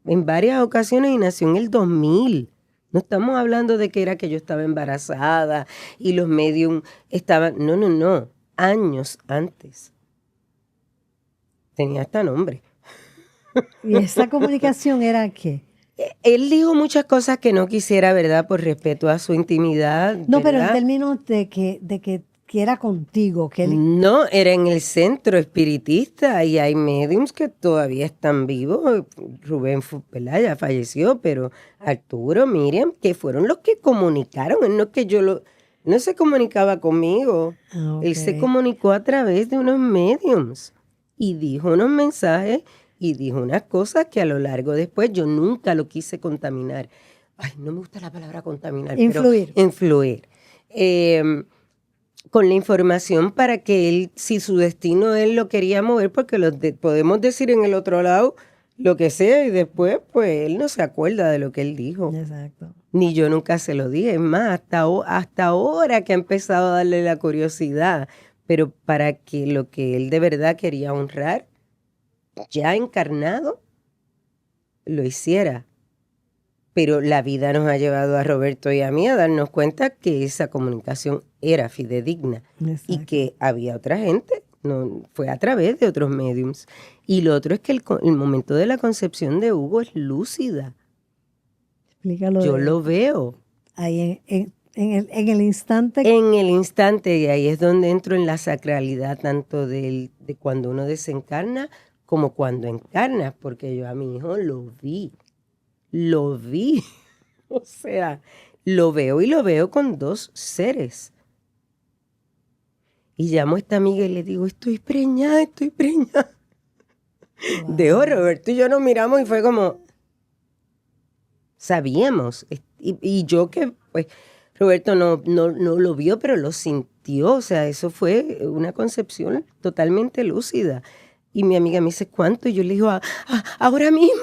en varias ocasiones, y nació en el 2000. No estamos hablando de que era que yo estaba embarazada y los medium estaban... No. Años antes. Tenía hasta nombre. ¿Y esa comunicación era qué? Él dijo muchas cosas que no quisiera, ¿verdad? Por respeto a su intimidad. No, ¿verdad? pero en términos de que era contigo. Que él... No, era en el centro espiritista y hay mediums que todavía están vivos. Rubén ya falleció, pero Arturo, Miriam, que fueron los que comunicaron. Él no es que no se comunicaba conmigo. Okay. Él se comunicó a través de unos mediums y dijo unos mensajes y dijo unas cosas que a lo largo después yo nunca lo quise contaminar. Ay, no me gusta la palabra contaminar. Influir. Pero influir. Con la información para que él, si su destino él lo quería mover, porque podemos decir en el otro lado lo que sea y después pues él no se acuerda de lo que él dijo. Exacto. Ni yo nunca se lo dije. Es más, hasta ahora que ha empezado a darle la curiosidad, pero para que lo que él de verdad quería honrar, ya encarnado, lo hiciera. Pero la vida nos ha llevado a Roberto y a mí a darnos cuenta que esa comunicación era fidedigna. Exacto. Y que había otra gente, no fue a través de otros mediums. Y lo otro es que el momento de la concepción de Hugo es lúcida. Explícalo. Yo lo veo. Ahí en el instante. En el instante, y ahí es donde entro en la sacralidad tanto de cuando uno desencarna como cuando encarnas, porque yo a mi hijo lo vi, o sea, lo veo y lo veo con dos seres. Y llamo a esta amiga y le digo, estoy preñada. Wow. De Roberto y yo nos miramos y fue como, sabíamos. Y yo que, pues, Roberto no lo vio, pero lo sintió. O sea, eso fue una concepción totalmente lúcida. Y mi amiga me dice, ¿cuánto? Y yo le digo, ahora mismo.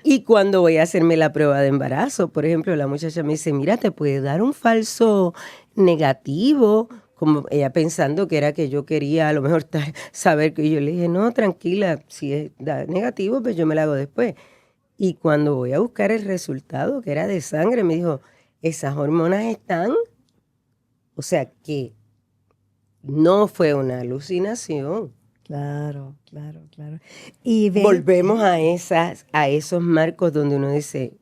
Y cuando voy a hacerme la prueba de embarazo, por ejemplo, la muchacha me dice, mira, te puede dar un falso negativo, como ella pensando que era que yo quería a lo mejor saber que yo le dije, no, tranquila, si da negativo, pues yo me la hago después. Y cuando voy a buscar el resultado, que era de sangre, me dijo, esas hormonas están, o sea que no fue una alucinación. Claro, claro, claro. Y Volvemos a esos marcos donde uno dice,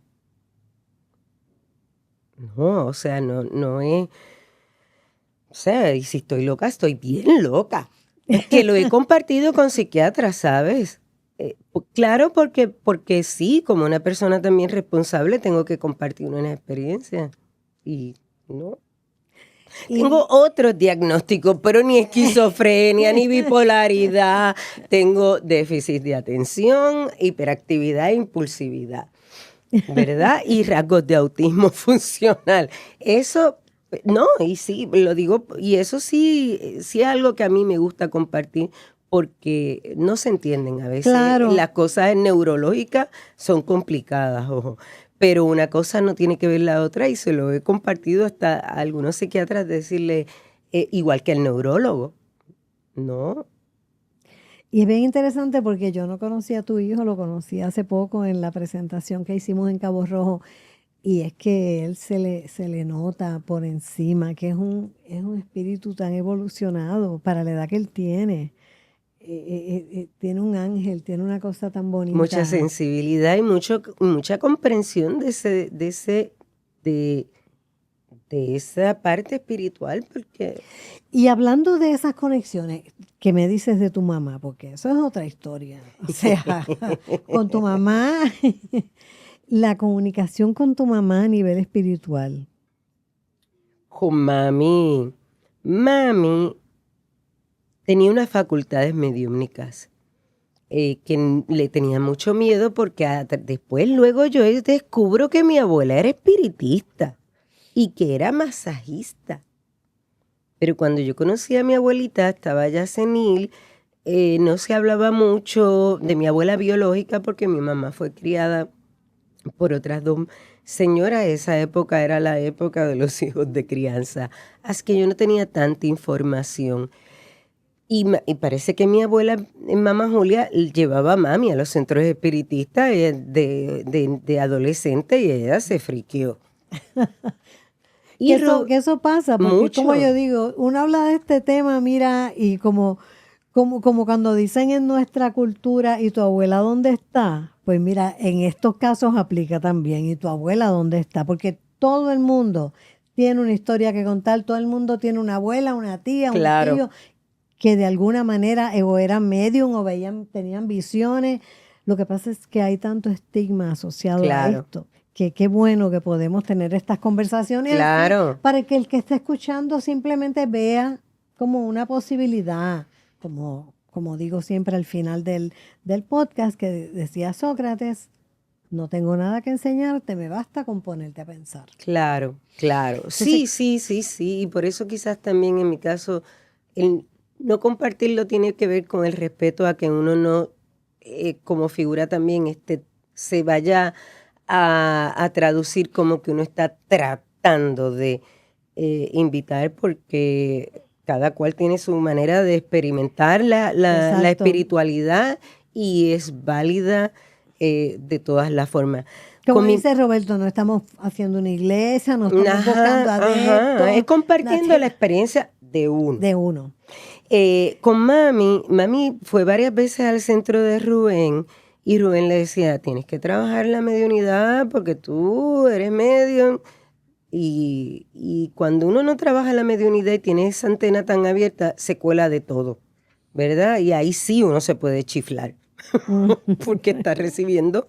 no, o sea, no es, o sea, y si estoy loca, estoy bien loca. Que lo he compartido con psiquiatras, ¿sabes? Claro, porque sí, como una persona también responsable, tengo que compartir una experiencia. Y no. Tengo otros diagnósticos, pero ni esquizofrenia, ni bipolaridad. Tengo déficit de atención, hiperactividad e impulsividad, ¿verdad? Y rasgos de autismo funcional. Eso, no, y sí, lo digo, y eso sí es algo que a mí me gusta compartir porque no se entienden a veces. Claro. Las cosas neurológicas son complicadas, ojo. Pero una cosa no tiene que ver la otra y se lo he compartido hasta a algunos psiquiatras decirle, igual que el neurólogo, ¿no? Y es bien interesante porque yo no conocía a tu hijo, lo conocí hace poco en la presentación que hicimos en Cabo Rojo, y es que él se le nota por encima que es un espíritu tan evolucionado para la edad que él tiene. Tiene un ángel, tiene una cosa tan bonita. Mucha sensibilidad y mucha comprensión de esa parte espiritual, porque Y hablando de esas conexiones que me dices de tu mamá, porque eso es otra historia. O sea, con tu mamá, la comunicación con tu mamá a nivel espiritual. con mami tenía unas facultades mediúmnicas que le tenía mucho miedo porque después luego yo descubro que mi abuela era espiritista y que era masajista. Pero cuando yo conocí a mi abuelita, estaba ya senil, no se hablaba mucho de mi abuela biológica porque mi mamá fue criada por otras dos señoras. Esa época era la época de los hijos de crianza, así que yo no tenía tanta información. Y parece que mi abuela, mamá Julia, llevaba a mami a los centros espiritistas de adolescente y ella se friqueó. Que eso pasa, porque mucho. como yo digo, uno habla de este tema, mira, y como cuando dicen en nuestra cultura, ¿y tu abuela dónde está? Pues mira, en estos casos aplica también, ¿y tu abuela dónde está? Porque todo el mundo tiene una historia que contar, todo el mundo tiene una abuela, una tía, Claro. un tío, que de alguna manera o eran medium o tenían visiones. Lo que pasa es que hay tanto estigma asociado a esto, que qué bueno que podemos tener estas conversaciones así, para que el que esté escuchando simplemente vea como una posibilidad, como digo siempre al final del podcast, que decía Sócrates, no tengo nada que enseñarte, me basta con ponerte a pensar. Claro. Entonces, sí. Y por eso quizás también en mi caso, el no compartirlo tiene que ver con el respeto a que uno no, como figura también, se vaya a traducir como que uno está tratando de invitar, porque cada cual tiene su manera de experimentar la espiritualidad y es válida de todas las formas. Como dice Roberto, no estamos haciendo una iglesia, no estamos buscando adeptos. Es compartiendo la experiencia de uno. De uno. Con mami fue varias veces al centro de Rubén y Rubén le decía, tienes que trabajar la mediunidad porque tú eres medium. Y cuando uno no trabaja la mediunidad y tiene esa antena tan abierta, se cuela de todo. ¿verdad? Y ahí sí uno se puede chiflar porque está recibiendo.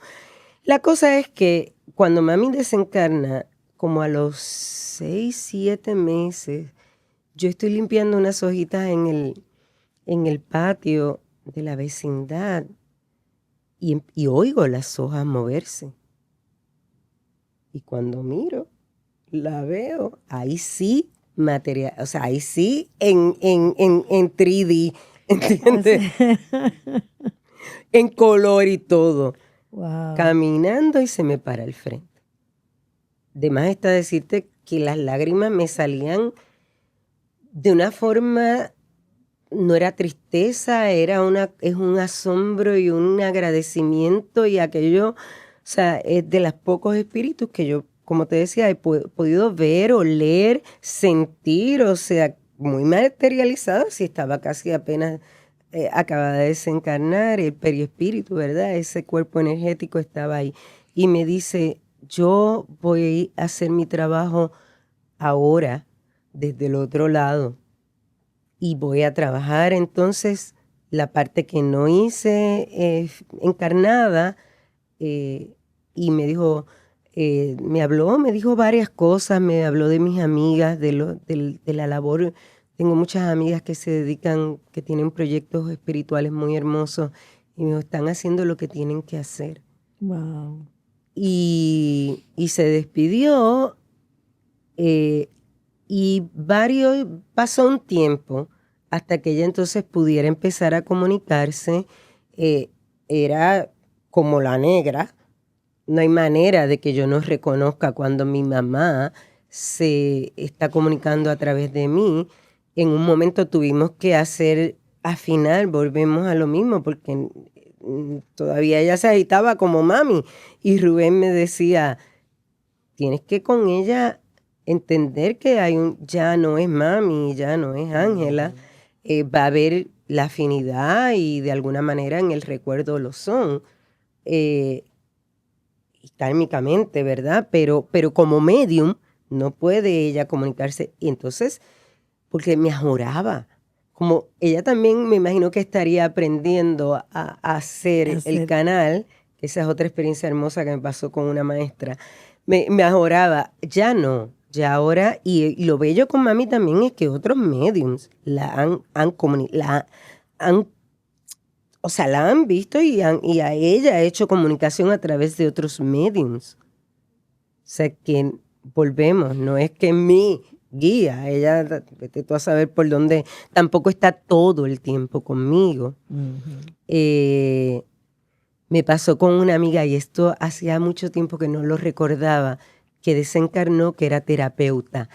La cosa es que cuando mami desencarna, como a los 6, 7 meses, yo estoy limpiando unas hojitas en el patio de la vecindad y oigo las hojas moverse. Y cuando miro, la veo, ahí sí material, o sea, ahí sí en 3D, ¿entiendes? En color y todo. Wow. Caminando y se me para al frente. De más está decirte que las lágrimas me salían de una forma, no era tristeza, es un asombro y un agradecimiento y aquello, o sea, es de los pocos espíritus que yo, como te decía, he podido ver, oler, sentir, o sea, muy materializado, si estaba casi apenas acababa de desencarnar, el periespíritu, ¿verdad? Ese cuerpo energético estaba ahí. Y me dice, yo voy a hacer mi trabajo ahora desde el otro lado y voy a trabajar entonces la parte que no hice encarnada y me dijo, me dijo varias cosas, me habló de mis amigas, de la labor. Tengo muchas amigas que se dedican, que tienen proyectos espirituales muy hermosos y me están haciendo lo que tienen que hacer. Wow. Y se despidió pasó un tiempo hasta que ella entonces pudiera empezar a comunicarse. Era como la negra. No hay manera de que yo no reconozca cuando mi mamá se está comunicando a través de mí. En un momento tuvimos que afinar, volvemos a lo mismo, porque todavía ella se agitaba como mami. Y Rubén me decía, tienes que con ella entender que ya no es mami, ya no es Ángela. Va a haber la afinidad y de alguna manera en el recuerdo lo son. Kármicamente, ¿verdad? Pero como medium no puede ella comunicarse. Y entonces, porque me ajoraba, como ella también me imagino que estaría aprendiendo a hacer el canal, que esa es otra experiencia hermosa que me pasó con una maestra, me ajoraba, ya no, ya ahora, y lo bello con mami también es que otros mediums la han visto y a ella ha hecho comunicación a través de otros mediums. O sea, que volvemos, no es que mi guía, ella, vete tú a saber por dónde, tampoco está todo el tiempo conmigo. Me pasó con una amiga, y esto hacía mucho tiempo que no lo recordaba, que desencarnó, que era terapeuta.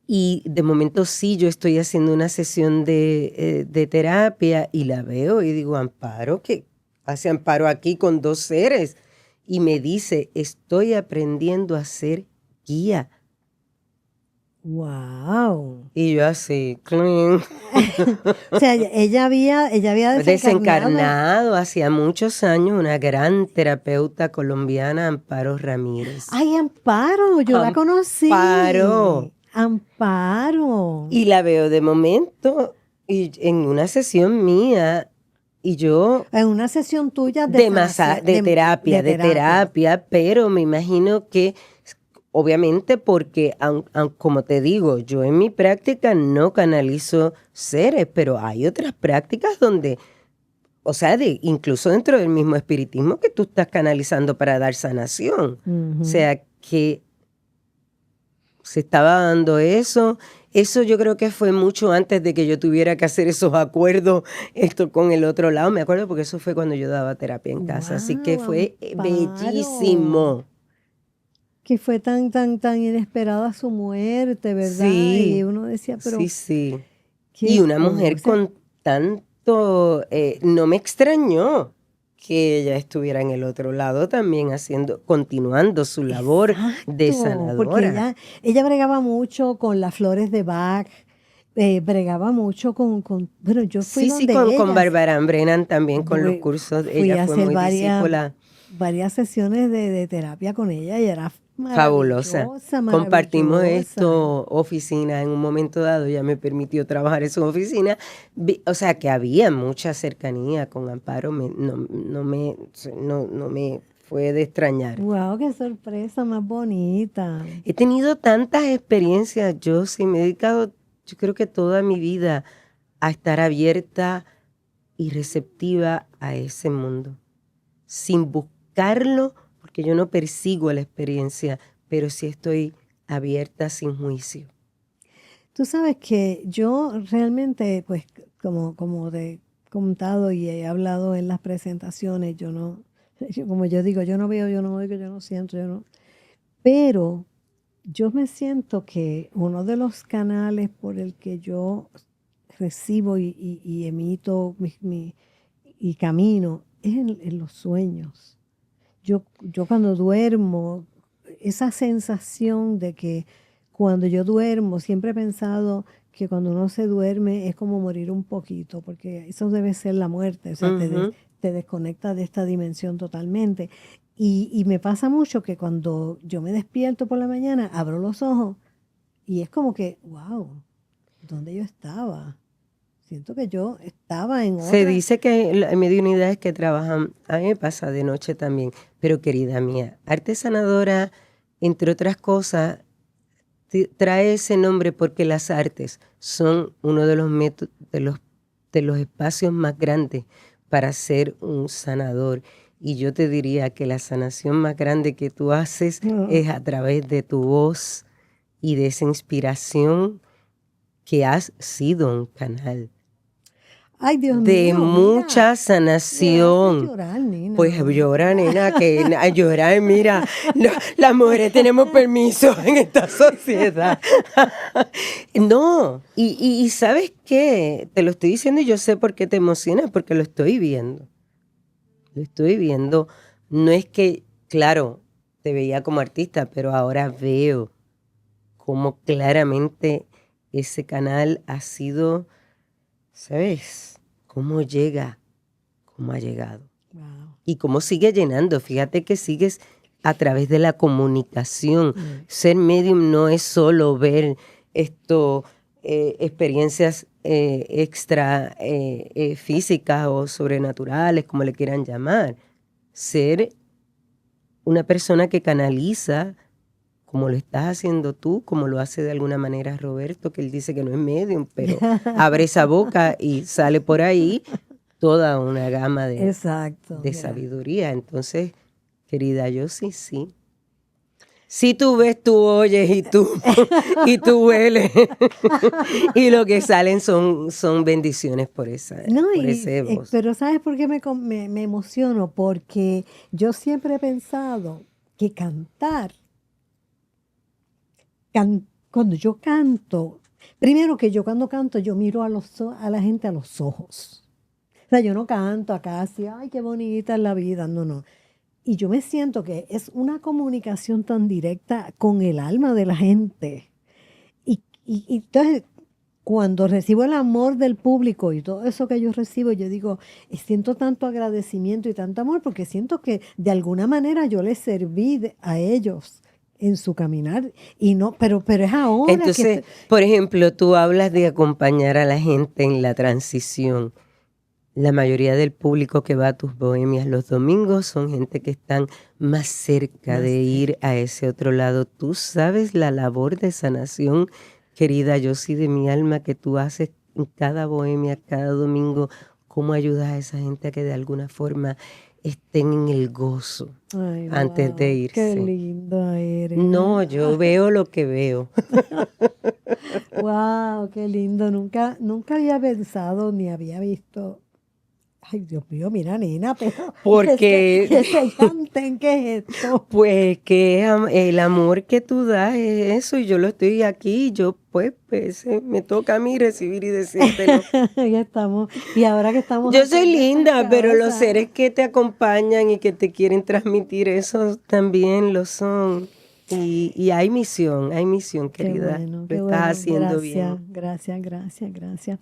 Y de momento sí, yo estoy haciendo una sesión de terapia y la veo y digo, Amparo, ¿qué hace Amparo aquí con dos seres? Y me dice, estoy aprendiendo a ser guía. Wow. Y yo así, cling. O sea, ella había desencarnado hacía muchos años, una gran terapeuta colombiana, Amparo Ramírez. Ay, Amparo, yo la conocí. Amparo. Y la veo de momento y en una sesión mía y yo... En una sesión tuya de terapia, pero me imagino que, obviamente porque, como te digo, yo en mi práctica no canalizo seres, pero hay otras prácticas donde, o sea, incluso dentro del mismo espiritismo que tú estás canalizando para dar sanación. O sea, que se estaba dando eso. Eso yo creo que fue mucho antes de que yo tuviera que hacer esos acuerdos con el otro lado. Me acuerdo porque eso fue cuando yo daba terapia en casa. Así que fue bellísimo. Que fue tan inesperada su muerte, ¿verdad? Sí. Y uno decía, pero... Sí. Y una mujer con tanto... no me extrañó que ella estuviera en el otro lado también continuando su labor de sanadora. Porque ella bregaba mucho con las flores de Bach, bregaba mucho bueno, yo fui con Bárbara Brennan también, con los cursos. Ella fue muy discípula. Varias sesiones de terapia con ella y era fabulosa. Compartimos maravillosa. esto, oficina, en un momento dado ya me permitió trabajar en su oficina. O sea, que había mucha cercanía con Amparo, no me fue de extrañar. Wow, qué sorpresa más bonita. He tenido tantas experiencias, yo sí me he dedicado, yo creo que toda mi vida a estar abierta y receptiva a ese mundo, sin buscarlo, porque yo no persigo la experiencia, pero sí estoy abierta sin juicio. Tú sabes que yo realmente, pues, como te he contado y he hablado en las presentaciones, como yo digo, yo no veo, yo no oigo, yo no siento, yo no. Pero yo me siento que uno de los canales por el que yo recibo y emito y camino es en los sueños. Yo cuando duermo, esa sensación de que cuando yo duermo, siempre he pensado que cuando uno se duerme es como morir un poquito, porque eso debe ser la muerte, o sea, te desconecta de esta dimensión totalmente. Y me pasa mucho que cuando yo me despierto por la mañana, abro los ojos y es como que, wow, ¿dónde yo estaba? Siento que yo estaba en Se otra. dice que hay mediunidades que trabajan, a mí me pasa de noche también, pero querida mía, arte sanadora, entre otras cosas, trae ese nombre porque las artes son uno de los métodos, de los espacios más grandes para ser un sanador. Y yo te diría que la sanación más grande que tú haces es a través de tu voz y de esa inspiración que has sido un canal. Ay, Dios De mío, mucha mira, sanación. me hace llorar, nena. Pues llora, nena, que llorar, mira, no, las mujeres tenemos permiso en esta sociedad. No, y ¿sabes qué? Te lo estoy diciendo y yo sé por qué te emociona, porque lo estoy viendo. Lo estoy viendo. No es que, claro, te veía como artista, pero ahora veo cómo claramente ese canal ha sido, ¿sabes? Cómo llega, cómo ha llegado. Wow. Y cómo sigue llenando. Fíjate que sigues a través de la comunicación. Ser medium no es solo ver experiencias extra físicas o sobrenaturales, como le quieran llamar. Ser una persona que canaliza, como lo estás haciendo tú, como lo hace de alguna manera Roberto, que él dice que no es medium, pero abre esa boca y sale por ahí toda una gama de, Exacto, de mira. sabiduría. Entonces, querida, yo sí. Si tú ves, tú oyes y tú hueles. Y lo que salen son bendiciones por No, ese voz. pero ¿sabes por qué me emociono? Porque yo siempre he pensado que cantar, cuando yo canto, primero que yo cuando canto, yo miro a la gente a los ojos. O sea, yo no canto acá así, ay, qué bonita es la vida, no. Y yo me siento que es una comunicación tan directa con el alma de la gente. Y entonces, cuando recibo el amor del público y todo eso que yo recibo, yo digo, siento tanto agradecimiento y tanto amor porque siento que de alguna manera yo les serví a ellos en su caminar y no, pero es ahora Entonces, por ejemplo, tú hablas de acompañar a la gente en la transición. La mayoría del público que va a tus bohemias los domingos son gente que están más cerca de ir a ese otro lado. Tú sabes la labor de sanación, querida Yossi de mi alma, que tú haces en cada bohemia, cada domingo, cómo ayudas a esa gente a que de alguna forma estén en el gozo. Ay, antes de irse. Qué lindo eres. No, yo veo lo que veo. Wow, qué lindo. Nunca había pensado ni había visto. Ay, Dios mío, mira, nena, pero Porque ese llantén, ¿qué es esto? pues que el amor que tú das es eso, y yo lo estoy aquí, yo pues me toca a mí recibir y decírtelo. Ya estamos. Y ahora que estamos Yo soy haciendo linda, estas pero los cosas. seres que te acompañan y que te quieren transmitir eso también lo son. Y hay misión, Qué querida. bueno, Lo qué estás bueno. haciendo bien. Gracias.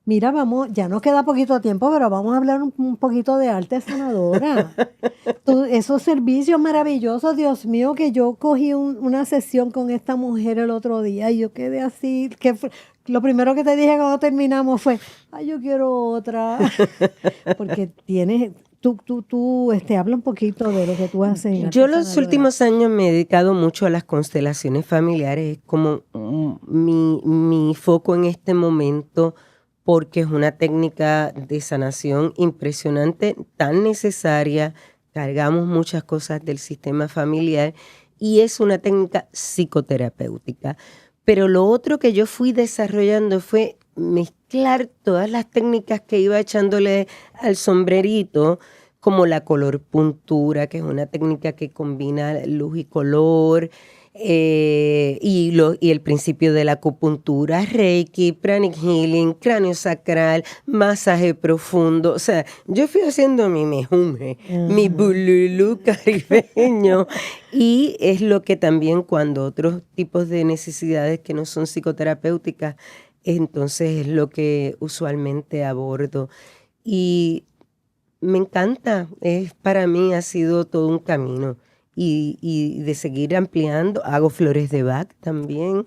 Mira, vamos, ya nos queda poquito tiempo, pero vamos a hablar un poquito de arte sanadora. Esos servicios maravillosos, Dios mío, que yo cogí una sesión con esta mujer el otro día y yo quedé así, lo primero que te dije cuando terminamos fue, ay, yo quiero otra, porque habla un poquito de lo que tú haces en arte Yo los sanadora. últimos años me he dedicado mucho a las constelaciones familiares, es como mi foco en este momento, porque es una técnica de sanación impresionante, tan necesaria, cargamos muchas cosas del sistema familiar y es una técnica psicoterapéutica. Pero lo otro que yo fui desarrollando fue mezclar todas las técnicas que iba echándole al sombrerito, como la colorpuntura, que es una técnica que combina luz y color, y el principio de la acupuntura, Reiki, Pranic Healing, cráneo sacral, masaje profundo. O sea, yo fui haciendo mi mejunje, mi bululú caribeño, y es lo que también cuando otros tipos de necesidades que no son psicoterapéuticas, entonces es lo que usualmente abordo. Y me encanta, para mí ha sido todo un camino y de seguir ampliando. Hago flores de Bach también.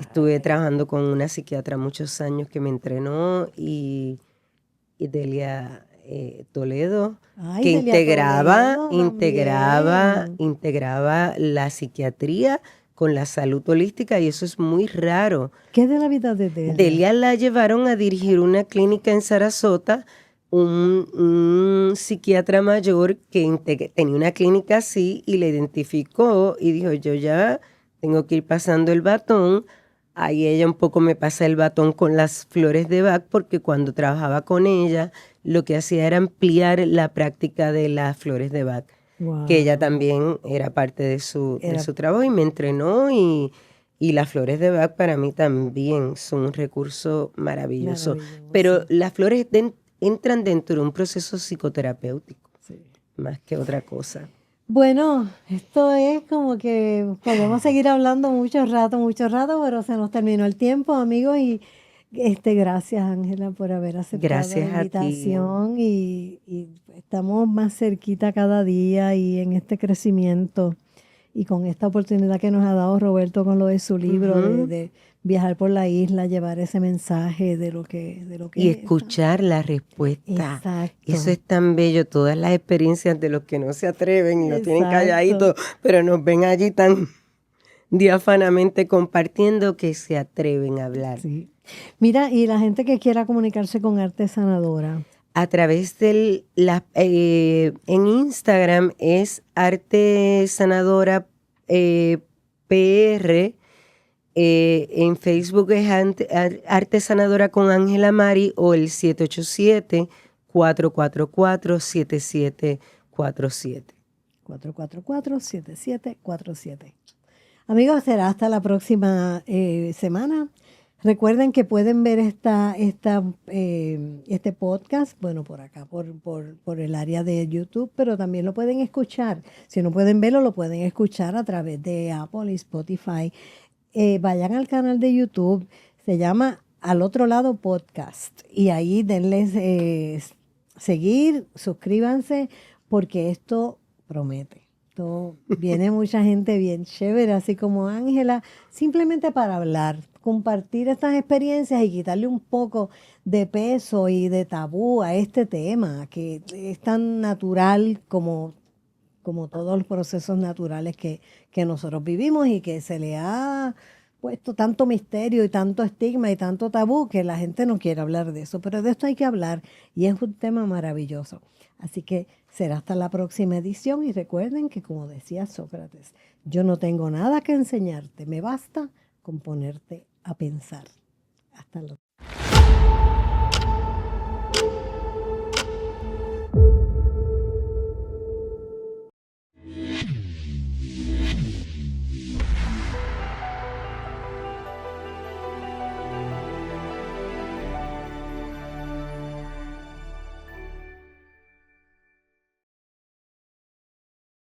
Estuve trabajando con una psiquiatra muchos años que me entrenó y Delia Toledo, Ay, que Delia Toledo también. integraba la psiquiatría con la salud holística y eso es muy raro. ¿Qué de la vida de Delia? Delia la llevaron a dirigir una clínica en Sarasota, un psiquiatra mayor que tenía una clínica así y le identificó y dijo, yo ya tengo que ir pasando el batón. Ahí ella un poco me pasa el batón con las flores de Bach, porque cuando trabajaba con ella, lo que hacía era ampliar la práctica de las flores de Bach, Wow. que ella también era parte de su trabajo y me entrenó y las flores de Bach para mí también son un recurso maravilloso. Pero las flores entran dentro de un proceso psicoterapéutico, más que otra cosa. Bueno, esto es como que podemos seguir hablando mucho rato, pero se nos terminó el tiempo, amigos, y gracias, Ángela, por haber aceptado la invitación y estamos más cerquita cada día y en este crecimiento y con esta oportunidad que nos ha dado Roberto con lo de su libro, de viajar por la isla, llevar ese mensaje de lo que y escuchar la respuesta. Exacto. Eso es tan bello, todas las experiencias de los que no se atreven y lo tienen calladito, pero nos ven allí tan diáfanamente compartiendo que se atreven a hablar. Sí. Mira, y la gente que quiera comunicarse con Arte Sanadora. A través del en Instagram es Arte Sanadora PR. En Facebook es Arte Sanadora con Ángela Mari o el 787-444-7747. 444-7747. Amigos, será hasta la próxima semana. Recuerden que pueden ver este podcast, bueno, por acá, por el área de YouTube, pero también lo pueden escuchar. Si no pueden verlo, lo pueden escuchar a través de Apple y Spotify. Vayan al canal de YouTube, se llama Al Otro Lado Podcast, y ahí denles seguir, suscríbanse, porque esto promete. Viene mucha gente bien chévere, así como Ángela, simplemente para hablar, compartir estas experiencias y quitarle un poco de peso y de tabú a este tema, que es tan natural como todos los procesos naturales que nosotros vivimos y que se le ha puesto tanto misterio y tanto estigma y tanto tabú que la gente no quiere hablar de eso, pero de esto hay que hablar y es un tema maravilloso. Así que será hasta la próxima edición y recuerden que, como decía Sócrates, yo no tengo nada que enseñarte, me basta con ponerte a pensar. Hasta luego.